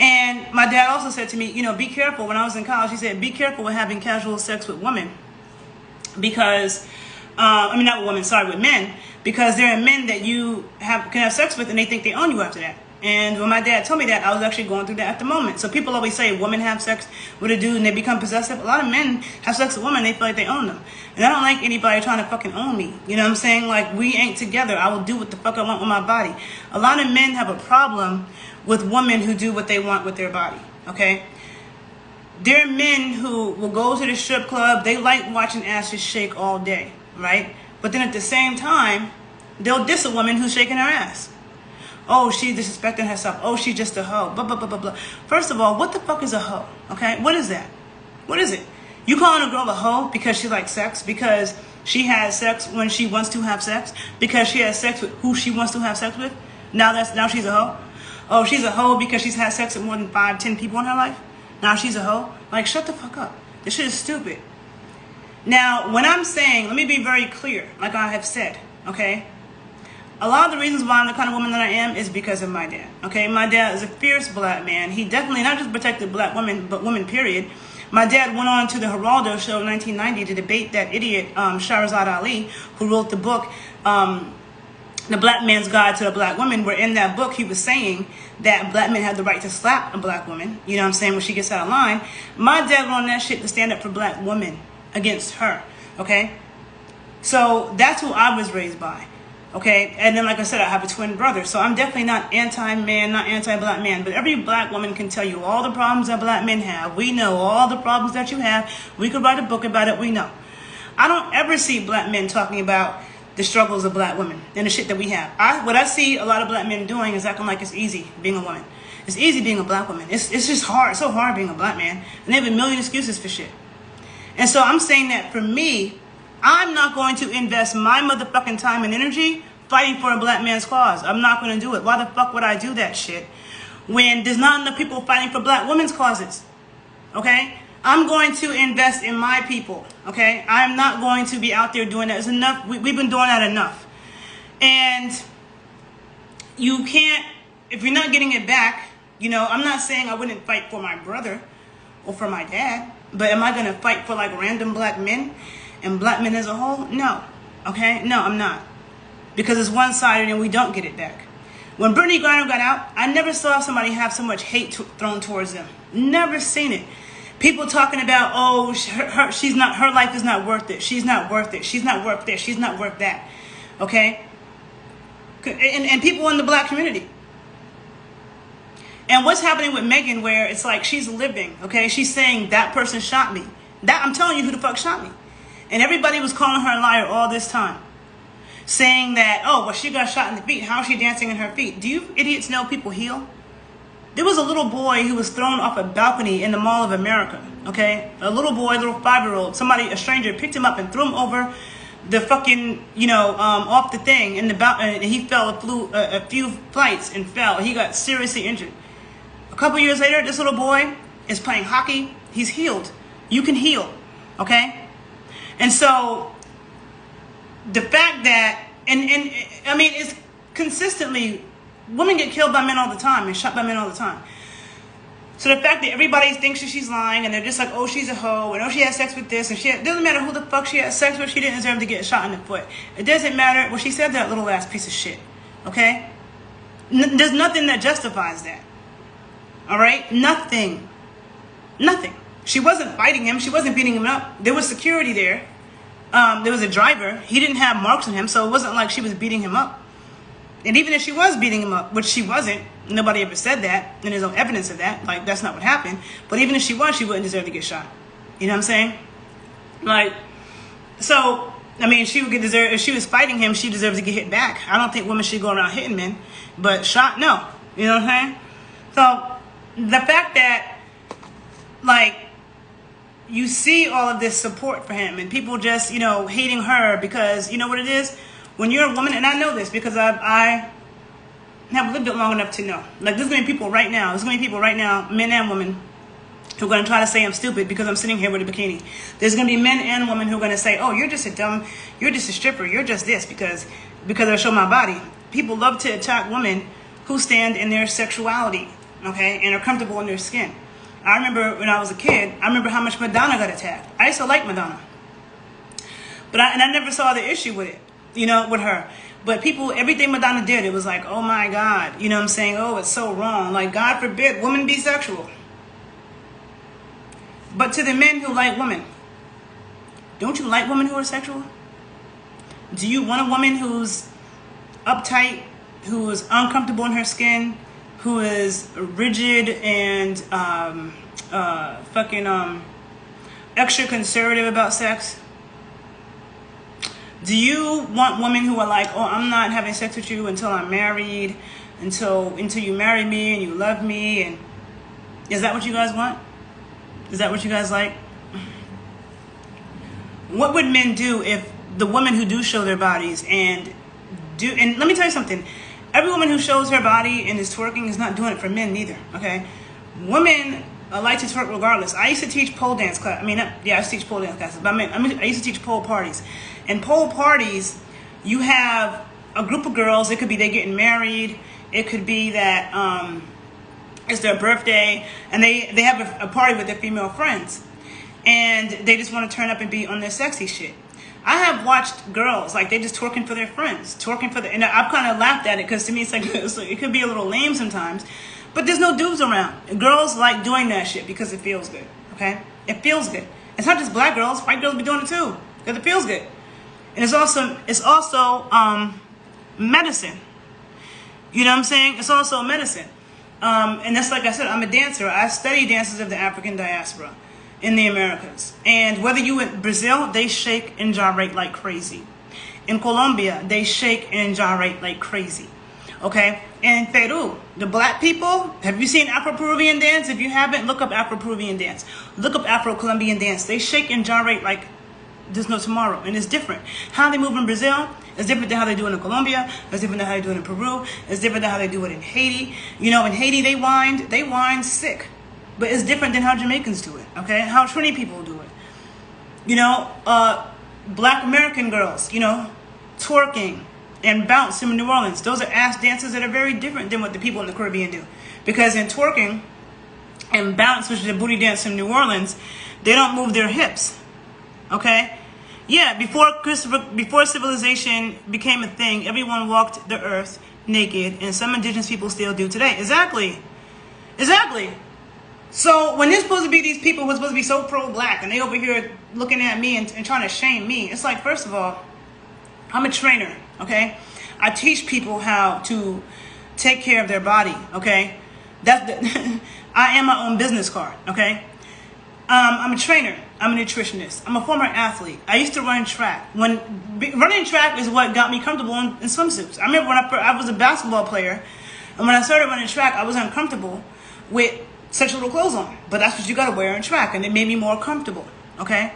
And my dad also said to me, be careful. When I was in college, he said, be careful with having casual sex with women. Because, not with women, sorry, with men. Because there are men that you can have sex with and they think they own you after that. And when my dad told me that, I was actually going through that at the moment. So people always say women have sex with a dude and they become possessive. A lot of men have sex with women and they feel like they own them. And I don't like anybody trying to fucking own me. You know what I'm saying? Like, we ain't together. I will do what the fuck I want with my body. A lot of men have a problem with women who do what they want with their body, okay? There are men who will go to the strip club. They like watching asses shake all day, right? But then at the same time, they'll diss a woman who's shaking her ass. Oh, she's disrespecting herself. Oh, she's just a hoe. Blah, blah, blah, blah, blah. First of all, what the fuck is a hoe, okay? What is that? What is it? You calling a girl a hoe because she likes sex? Because she has sex when she wants to have sex? Because she has sex with who she wants to have sex with? Now she's a hoe? Oh, she's a hoe because she's had sex with more than 5, 10 people in her life? Now she's a hoe? Like, shut the fuck up. This shit is stupid. Now, when I'm saying, let me be very clear, like I have said, okay? A lot of the reasons why I'm the kind of woman that I am is because of my dad. Okay, my dad is a fierce black man. He definitely not just protected black women, but women, period. My dad went on to the Geraldo show in 1990 to debate that idiot Shahrazad Ali, who wrote the book, The Black Man's Guide to a Black Woman, where in that book he was saying that black men have the right to slap a black woman, you know what I'm saying, when she gets out of line. My dad went on that shit to stand up for black women against her, okay? So that's who I was raised by, okay? And then, like I said, I have a twin brother, so I'm definitely not anti-man, not anti-black man, but every black woman can tell you all the problems that black men have. We know all the problems that you have. We could write a book about it, we know. I don't ever see black men talking about the struggles of black women and the shit that we have. What I see a lot of black men doing is acting like it's easy being a woman. It's easy being a black woman. It's just hard. It's so hard being a black man. And they have a million excuses for shit. And so I'm saying that for me, I'm not going to invest my motherfucking time and energy fighting for a black man's cause. I'm not going to do it. Why the fuck would I do that shit when there's not enough people fighting for black women's causes? Okay? I'm going to invest in my people, okay? I'm not going to be out there doing that. It's enough. We've been doing that enough. And you can't, if you're not getting it back, you know, I'm not saying I wouldn't fight for my brother or for my dad, but am I going to fight for like random black men and black men as a whole? No, okay? No, I'm not. Because it's one-sided and we don't get it back. When Brittany Griner got out, I never saw somebody have so much hate thrown towards them. Never seen it. People talking about, oh, her life is not worth it. She's not worth it. She's not worth this. She's not worth that. Okay? And people in the black community. And what's happening with Megan, where it's like she's living, okay? She's saying that person shot me. That, I'm telling you who the fuck shot me. And everybody was calling her a liar all this time. Saying that, oh, well, she got shot in the feet. How is she dancing in her feet? Do you idiots know people heal? There was a little boy who was thrown off a balcony in the Mall of America, okay? A little boy, a little 5-year-old, a stranger picked him up and threw him over the fucking, off the thing, and he fell, flew a few flights and fell. He got seriously injured. A couple years later, this little boy is playing hockey. He's healed. You can heal, okay? And so the fact that, and I mean, it's consistently, women get killed by men all the time and shot by men all the time. So the fact that everybody thinks that she's lying and they're just like, oh, she's a hoe, and oh, she had sex with this, and it doesn't matter who the fuck she had sex with, she didn't deserve to get shot in the foot. It doesn't matter what she said to that little ass piece of shit, okay? There's nothing that justifies that, all right? Nothing. Nothing. She wasn't fighting him. She wasn't beating him up. There was security there. There was a driver. He didn't have marks on him, so it wasn't like she was beating him up. And even if she was beating him up, which she wasn't, nobody ever said that, and there's no evidence of that, like, that's not what happened. But even if she was, she wouldn't deserve to get shot. You know what I'm saying? Like, so, I mean, she would deserve, if she was fighting him, she deserves to get hit back. I don't think women should go around hitting men, but shot, no. You know what I'm saying? So, the fact that, like, you see all of this support for him, and people just, hating her because, you know what it is? When you're a woman, and I know this because I have lived it long enough to know. Like, there's going to be people right now, men and women, who are going to try to say I'm stupid because I'm sitting here with a bikini. There's going to be men and women who are going to say, oh, you're just a stripper, you're just this because I show my body. People love to attack women who stand in their sexuality, okay, and are comfortable in their skin. I remember when I was a kid, I remember how much Madonna got attacked. I used to like Madonna. But I never saw the issue with it. With her. But people, everything Madonna did, it was like, oh my God. You know what I'm saying? Oh, it's so wrong. Like, God forbid women be sexual. But to the men who like women, don't you like women who are sexual? Do you want a woman who's uptight, who is uncomfortable in her skin, who is rigid and extra conservative about sex? Do you want women who are like, oh, I'm not having sex with you until I'm married, until you marry me and you love me? And is that what you guys want? Is that what you guys like? What would men do if the women who do show their bodies and let me tell you something, every woman who shows her body and is twerking is not doing it for men neither, okay? Women like to twerk regardless. I used to teach pole dance class. I used to teach pole dance classes, but I used to teach pole parties. In pole parties, you have a group of girls. It could be they're getting married. It could be that it's their birthday, and they have a party with their female friends, and they just want to turn up and be on their sexy shit. I have watched girls, like, they just twerking for their friends, and I've kind of laughed at it, because to me it could be a little lame sometimes, but there's no dudes around. Girls like doing that shit because it feels good, okay? It feels good. It's not just black girls, white girls be doing it too, because it feels good. And it's also medicine. You know what I'm saying? It's also medicine. And that's, like I said, I'm a dancer. I study dances of the African diaspora in the Americas. And whether you in Brazil, they shake and gyrate like crazy. In Colombia, they shake and gyrate like crazy. Okay? In Peru, the black people, have you seen Afro-Peruvian dance? If you haven't, look up Afro-Peruvian dance. Look up Afro-Colombian dance. They shake and gyrate like there's no tomorrow. And it's different. How they move in Brazil is different than how they do it in Colombia. It's different than how they do it in Peru. It's different than how they do it in Haiti. You know, in Haiti, they whine sick. But it's different than how Jamaicans do it, okay? How Trini people do it. You know, black American girls, you know, twerking and bounce in New Orleans. Those are ass dances that are very different than what the people in the Caribbean do. Because in twerking and bounce, which is a booty dance in New Orleans, they don't move their hips, okay? Yeah, before civilization became a thing, everyone walked the earth naked, and some indigenous people still do today. Exactly. So when there's supposed to be these people who are supposed to be so pro-black, and they over here looking at me and trying to shame me, it's like, first of all, I'm a trainer, okay? I teach people how to take care of their body, okay? I am my own business card, okay? I'm a trainer. I'm a nutritionist. I'm a former athlete. I used to run track. Running track is what got me comfortable in swimsuits. I remember when I was a basketball player, and when I started running track, I was uncomfortable with such little clothes on. But that's what you got to wear in track, and it made me more comfortable, okay?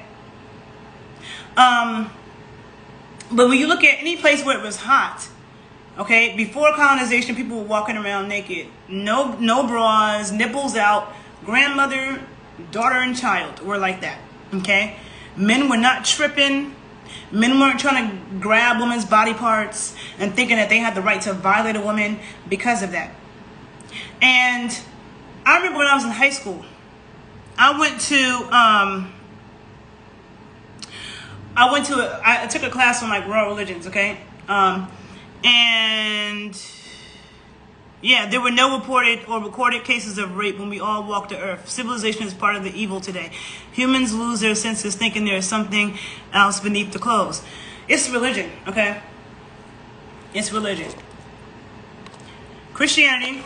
But when you look at any place where it was hot, okay, before colonization, people were walking around naked. No bras, nipples out. Grandmother, daughter, and child were like that, okay? Men were not tripping. Men weren't trying to grab women's body parts and thinking that they had the right to violate a woman because of that. And I remember when I was in high school, I took a class on like world religions, okay? And yeah, there were no reported or recorded cases of rape when we all walked the earth. Civilization is part of the evil today. Humans lose their senses thinking there is something else beneath the clothes. It's religion, okay? It's religion. Christianity,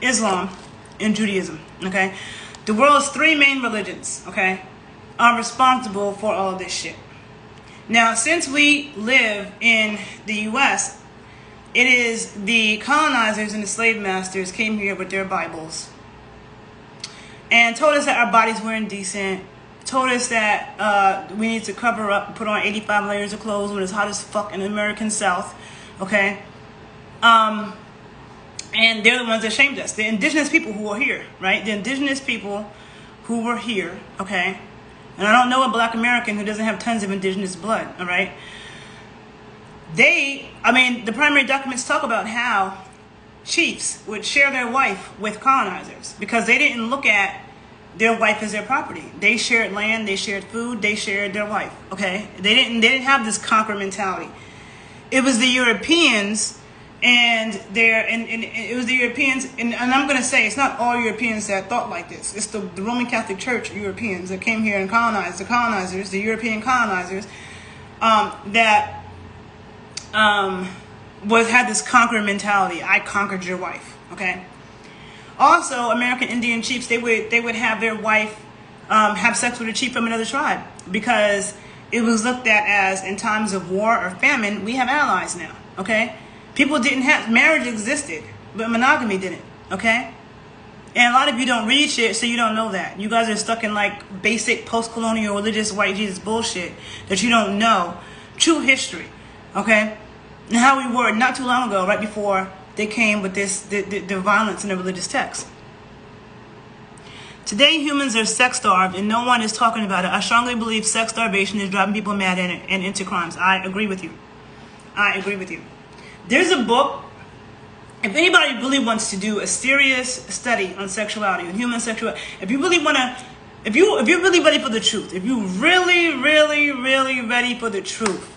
Islam, and Judaism, okay? The world's three main religions, okay, are responsible for all of this shit. Now, since we live in the U.S., it is the colonizers and the slave masters came here with their Bibles and told us that our bodies were indecent, told us that we need to cover up and put on 85 layers of clothes when it's hot as fuck in the American South, okay? And they're the ones that shamed us. The indigenous people who were here, right? The indigenous people who were here, okay? And I don't know a black American who doesn't have tons of indigenous blood, all right? The primary documents talk about how chiefs would share their wife with colonizers because they didn't look at their wife as their property. They shared land, they shared food, they shared their wife, okay? They didn't have this conquer mentality. It was the Europeans and it was the Europeans, and I'm going to say it's not all Europeans that thought like this. It's the Roman Catholic Church Europeans that came here and colonized, the European colonizers, that had this conqueror mentality. I conquered your wife, okay? Also, American Indian chiefs, they would have their wife have sex with a chief from another tribe because it was looked at as, in times of war or famine, we have allies now, okay? People didn't have, marriage existed, but monogamy didn't, okay? And a lot of you don't read shit, so you don't know that. You guys are stuck in like basic post-colonial religious white Jesus bullshit that you don't know true history, okay? And how we were not too long ago, right before they came with this, the violence in the religious text. Today, humans are sex starved, and no one is talking about it. I strongly believe sex starvation is driving people mad and into crimes. I agree with you. I agree with you. There's a book. If anybody really wants to do a serious study on sexuality, on human sexuality, if you really want to, if you're really ready for the truth, if you're really, really, really ready for the truth,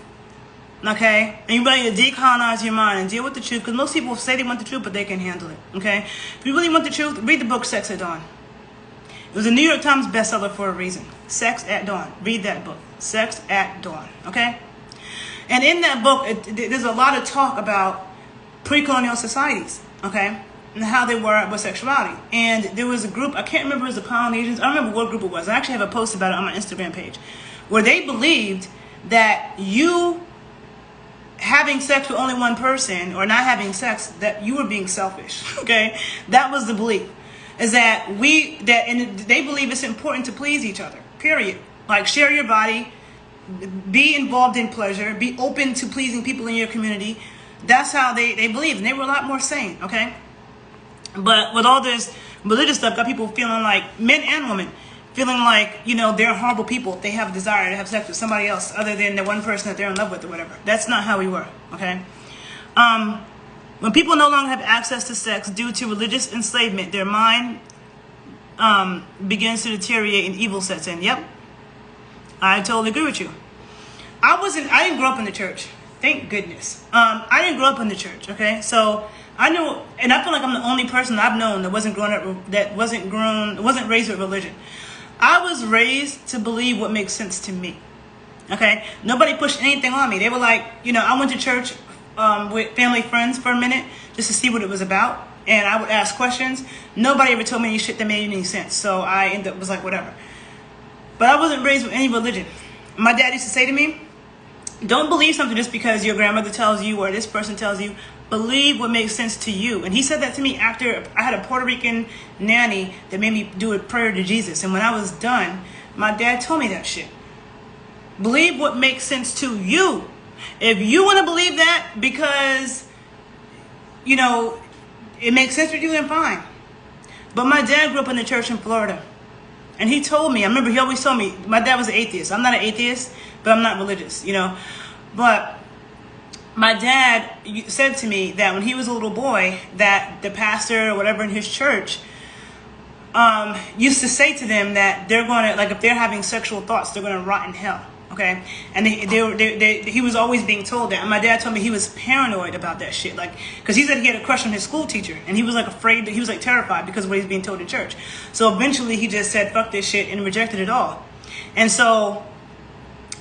okay, and you're ready to decolonize your mind and deal with the truth, because most people say they want the truth, but they can't handle it, okay? If you really want the truth, read the book Sex at Dawn. It was a New York Times bestseller for a reason. Sex at Dawn. Read that book. Sex at Dawn, okay? And in that book, there's a lot of talk about pre-colonial societies, okay, and how they were with sexuality. And there was a group, I can't remember, it was the Polynesians, I don't remember what group it was. I actually have a post about it on my Instagram page, where they believed that you having sex with only one person, or not having sex, that you were being selfish, okay? That was the belief, is that and they believe it's important to please each other, period. Like, share your body, be involved in pleasure, be open to pleasing people in your community. That's how they believe, and they were a lot more sane, okay? But with all this religious stuff, got people feeling like, men and women, feeling like, you know, they're horrible people if they have a desire to have sex with somebody else other than the one person that they're in love with or whatever. That's not how we were, okay? When people no longer have access to sex due to religious enslavement, their mind begins to deteriorate and evil sets in. Yep. I totally agree with you. I didn't grow up in the church. Thank goodness. I didn't grow up in the church, okay? So I knew, and I feel like I'm the only person I've known that wasn't raised with religion. I was raised to believe what makes sense to me, okay? Nobody pushed anything on me. They were like, you know, I went to church with family friends for a minute just to see what it was about, and I would ask questions. Nobody ever told me any shit that made any sense, so I ended up was like, whatever. But I wasn't raised with any religion. My dad used to say to me, don't believe something just because your grandmother tells you or this person tells you. Believe what makes sense to you. And he said that to me after I had a Puerto Rican nanny that made me do a prayer to Jesus. And when I was done, my dad told me that shit. Believe what makes sense to you. If you want to believe that because, you know, it makes sense for you, then fine. But my dad grew up in the church in Florida. And he told me, I remember he always told me, my dad was an atheist. I'm not an atheist, but I'm not religious, you know. But my dad said to me that when he was a little boy, that the pastor or whatever in his church used to say to them that they're going to, like, if they're having sexual thoughts, they're going to rot in hell, okay? And he was always being told that. And my dad told me he was paranoid about that shit, like, because he said he had a crush on his school teacher, and he was like afraid, that he was like terrified because of what he was being told in church. So eventually he just said, fuck this shit, and rejected it all. And so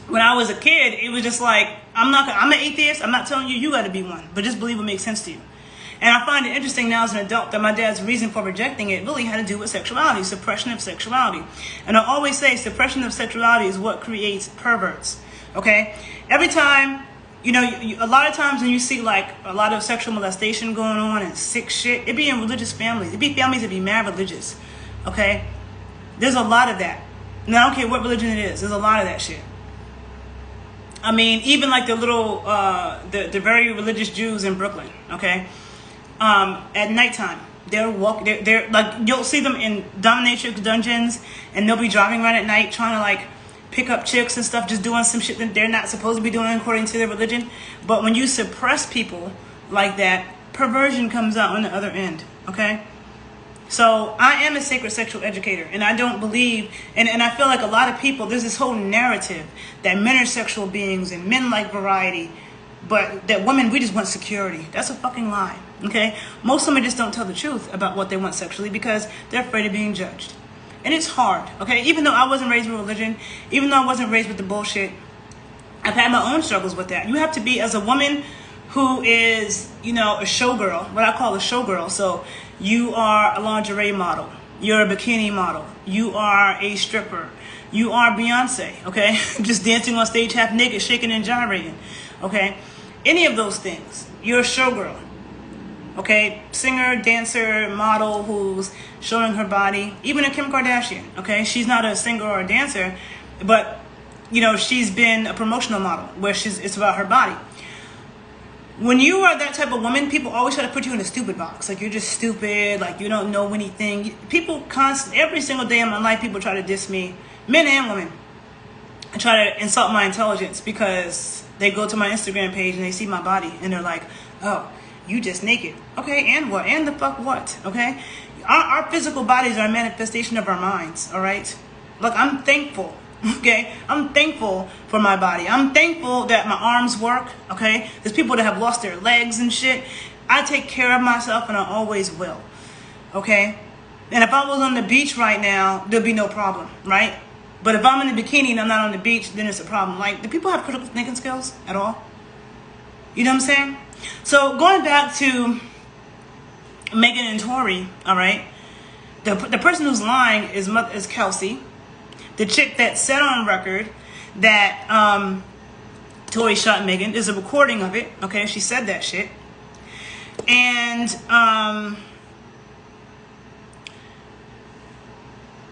when I was a kid, it was just like, I'm an atheist. I'm not telling you you got to be one, but just believe what makes sense to you. And I find it interesting now as an adult that my dad's reason for rejecting it really had to do with sexuality, suppression of sexuality. And I always say suppression of sexuality is what creates perverts, okay? Every time, you know, a lot of times when you see like a lot of sexual molestation going on and sick shit, it be in religious families. It be families that be mad religious, okay? There's a lot of that. And I don't care what religion it is. There's a lot of that shit. I mean, even like the little, the very religious Jews in Brooklyn, okay? At nighttime, they're like, you'll see them in dominatrix dungeons, and they'll be driving around at night trying to like pick up chicks and stuff, just doing some shit that they're not supposed to be doing according to their religion. But when you suppress people like that, perversion comes out on the other end, okay? So I am a sacred sexual educator, and I don't believe, and I feel like a lot of people, there's this whole narrative that men are sexual beings and men like variety, but that women, we just want security. That's a fucking lie, okay? Most women just don't tell the truth about what they want sexually because they're afraid of being judged. And it's hard, okay? Even though I wasn't raised with religion, even though I wasn't raised with the bullshit, I've had my own struggles with that. You have to be, as a woman who is, you know, a showgirl, what I call a showgirl. So you are a lingerie model, you're a bikini model, you are a stripper, you are Beyonce, okay? Just dancing on stage half naked, shaking and gyrating, okay? Any of those things, you're a showgirl, okay? Singer, dancer, model who's showing her body, even a Kim Kardashian, okay? She's not a singer or a dancer, but, you know, she's been a promotional model where it's about her body. When you are that type of woman, people always try to put you in a stupid box. Like, you're just stupid, like, you don't know anything. People constantly, every single day of my life, people try to diss me, men and women, and try to insult my intelligence because they go to my Instagram page and they see my body and they're like, oh, you just naked. Okay, and what? And the fuck what? Okay? Our physical bodies are a manifestation of our minds, all right? Look, I'm thankful, okay? I'm thankful for my body. I'm thankful that my arms work, okay? There's people that have lost their legs and shit. I take care of myself and I always will, okay? And if I was on the beach right now, there'd be no problem, right? But if I'm in a bikini and I'm not on the beach, then it's a problem. Like, do people have critical thinking skills at all? You know what I'm saying? So going back to Megan and Tory, all right? The person who's lying is Kelsey, the chick that said on record that Tory shot Megan. There's a recording of it, okay? She said that shit. And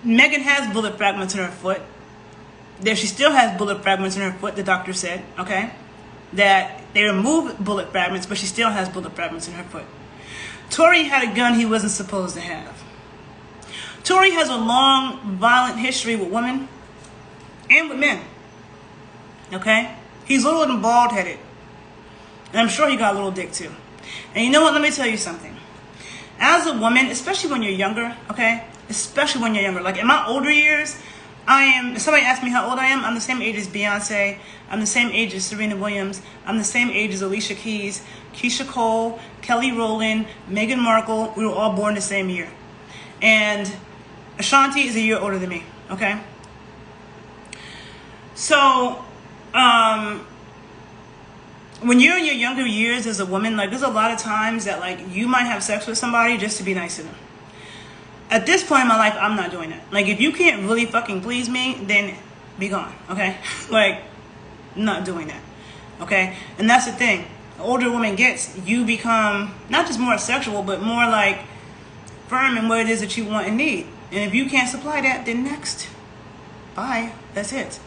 Megan has bullet fragments in her foot. There, she still has bullet fragments in her foot, the doctor said, okay? That they removed bullet fragments, but she still has bullet fragments in her foot. Tory had a gun he wasn't supposed to have. Tory has a long, violent history with women and with men, okay? He's a little bald-headed, and I'm sure he got a little dick too. And you know what? Let me tell you something. As a woman, especially when you're younger, okay? Especially when you're younger. Like in my older years, if somebody asks me how old I am, I'm the same age as Beyonce. I'm the same age as Serena Williams. I'm the same age as Alicia Keys, Keisha Cole, Kelly Rowland, Meghan Markle. We were all born the same year. And Ashanti is a year older than me, okay? So, when you're in your younger years as a woman, like there's a lot of times that like you might have sex with somebody just to be nice to them. At this point in my life, I'm not doing that. Like if you can't really fucking please me, then be gone, okay? Like, not doing that, okay? And that's the thing. The older a woman gets, you become not just more sexual, but more like firm in what it is that you want and need. And if you can't supply that, then next. Bye. That's it.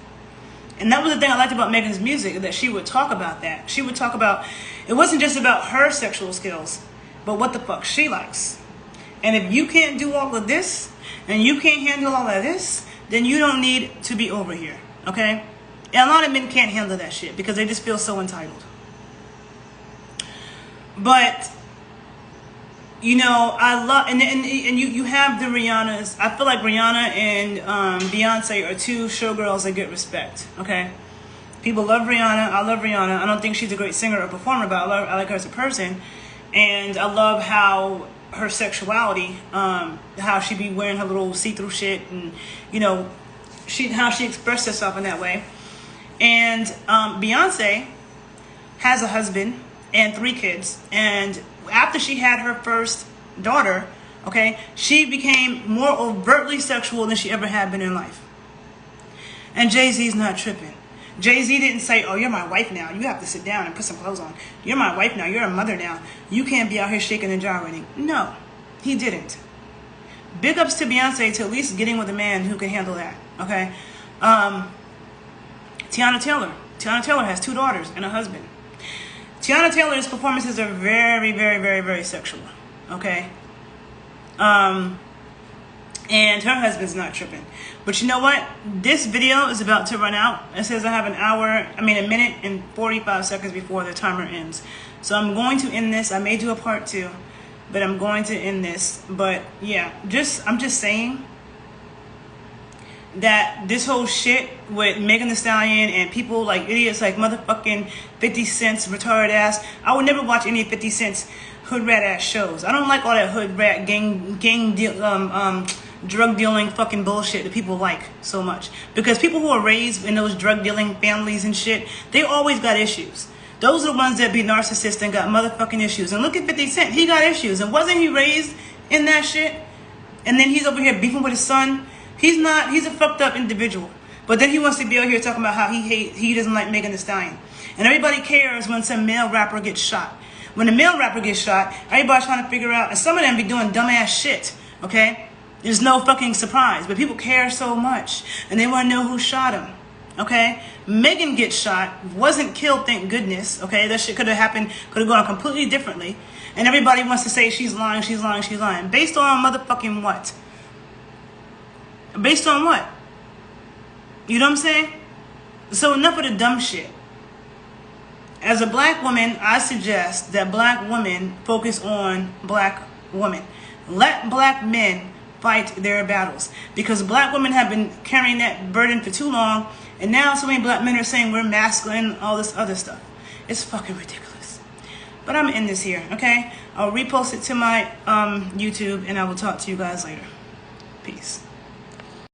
And that was the thing I liked about Megan's music, that she would talk about that. She would talk about, it wasn't just about her sexual skills, but what the fuck she likes. And if you can't do all of this, and you can't handle all of this, then you don't need to be over here, okay? And a lot of men can't handle that shit because they just feel so entitled. But, you know, I love, and you have the Rihannas. I feel like Rihanna and Beyonce are two showgirls that get respect, okay? People love Rihanna. I love Rihanna. I don't think she's a great singer or performer, but I like her as a person. And I love how her sexuality, how she be wearing her little see-through shit, and you know, how she expressed herself in that way. And Beyonce has a husband and 3 kids, and after she had her first daughter, okay, she became more overtly sexual than she ever had been in life. And Jay-Z's not tripping. Jay-Z didn't say, oh, you're my wife now. You have to sit down and put some clothes on. You're my wife now. You're a mother now. You can't be out here shaking and gyrating. No, he didn't. Big ups to Beyonce to at least getting with a man who can handle that, okay? Tiana Taylor. Tiana Taylor has 2 daughters and a husband. Tiana Taylor's performances are very, very, very, very sexual, okay? And her husband's not tripping. But you know what? This video is about to run out. It says I have a minute and 45 seconds before the timer ends. So I'm going to end this. I may do a part 2, but I'm going to end this. But yeah, I'm just saying that this whole shit with Megan Thee Stallion and people like idiots like motherfucking 50 Cent's retarded ass. I would never watch any of 50 Cent's hood rat ass shows. I don't like all that hood rat drug dealing fucking bullshit that people like so much. Because people who are raised in those drug dealing families and shit, they always got issues. Those are the ones that be narcissists and got motherfucking issues. And look at 50 Cent, he got issues. And wasn't he raised in that shit? And then he's over here beefing with his son. He's a fucked up individual. But then he wants to be out here talking about how he doesn't like Megan Thee Stallion. And everybody cares when some male rapper gets shot. When a male rapper gets shot, everybody's trying to figure out, and some of them be doing dumbass shit, okay? There's no fucking surprise, but people care so much, and they want to know who shot him, okay? Megan gets shot, wasn't killed, thank goodness, okay? That shit could have happened, could have gone completely differently, and everybody wants to say she's lying, she's lying, she's lying. Based on motherfucking what? Based on what? You know what I'm saying? So enough of the dumb shit. As a black woman, I suggest that black women focus on black women. Let black men fight their battles, because black women have been carrying that burden for too long, and now so many black men are saying we're masculine, all this other stuff. It's fucking ridiculous. But I'm in this here, okay? I'll repost it to my YouTube, and I will talk to you guys later. Peace.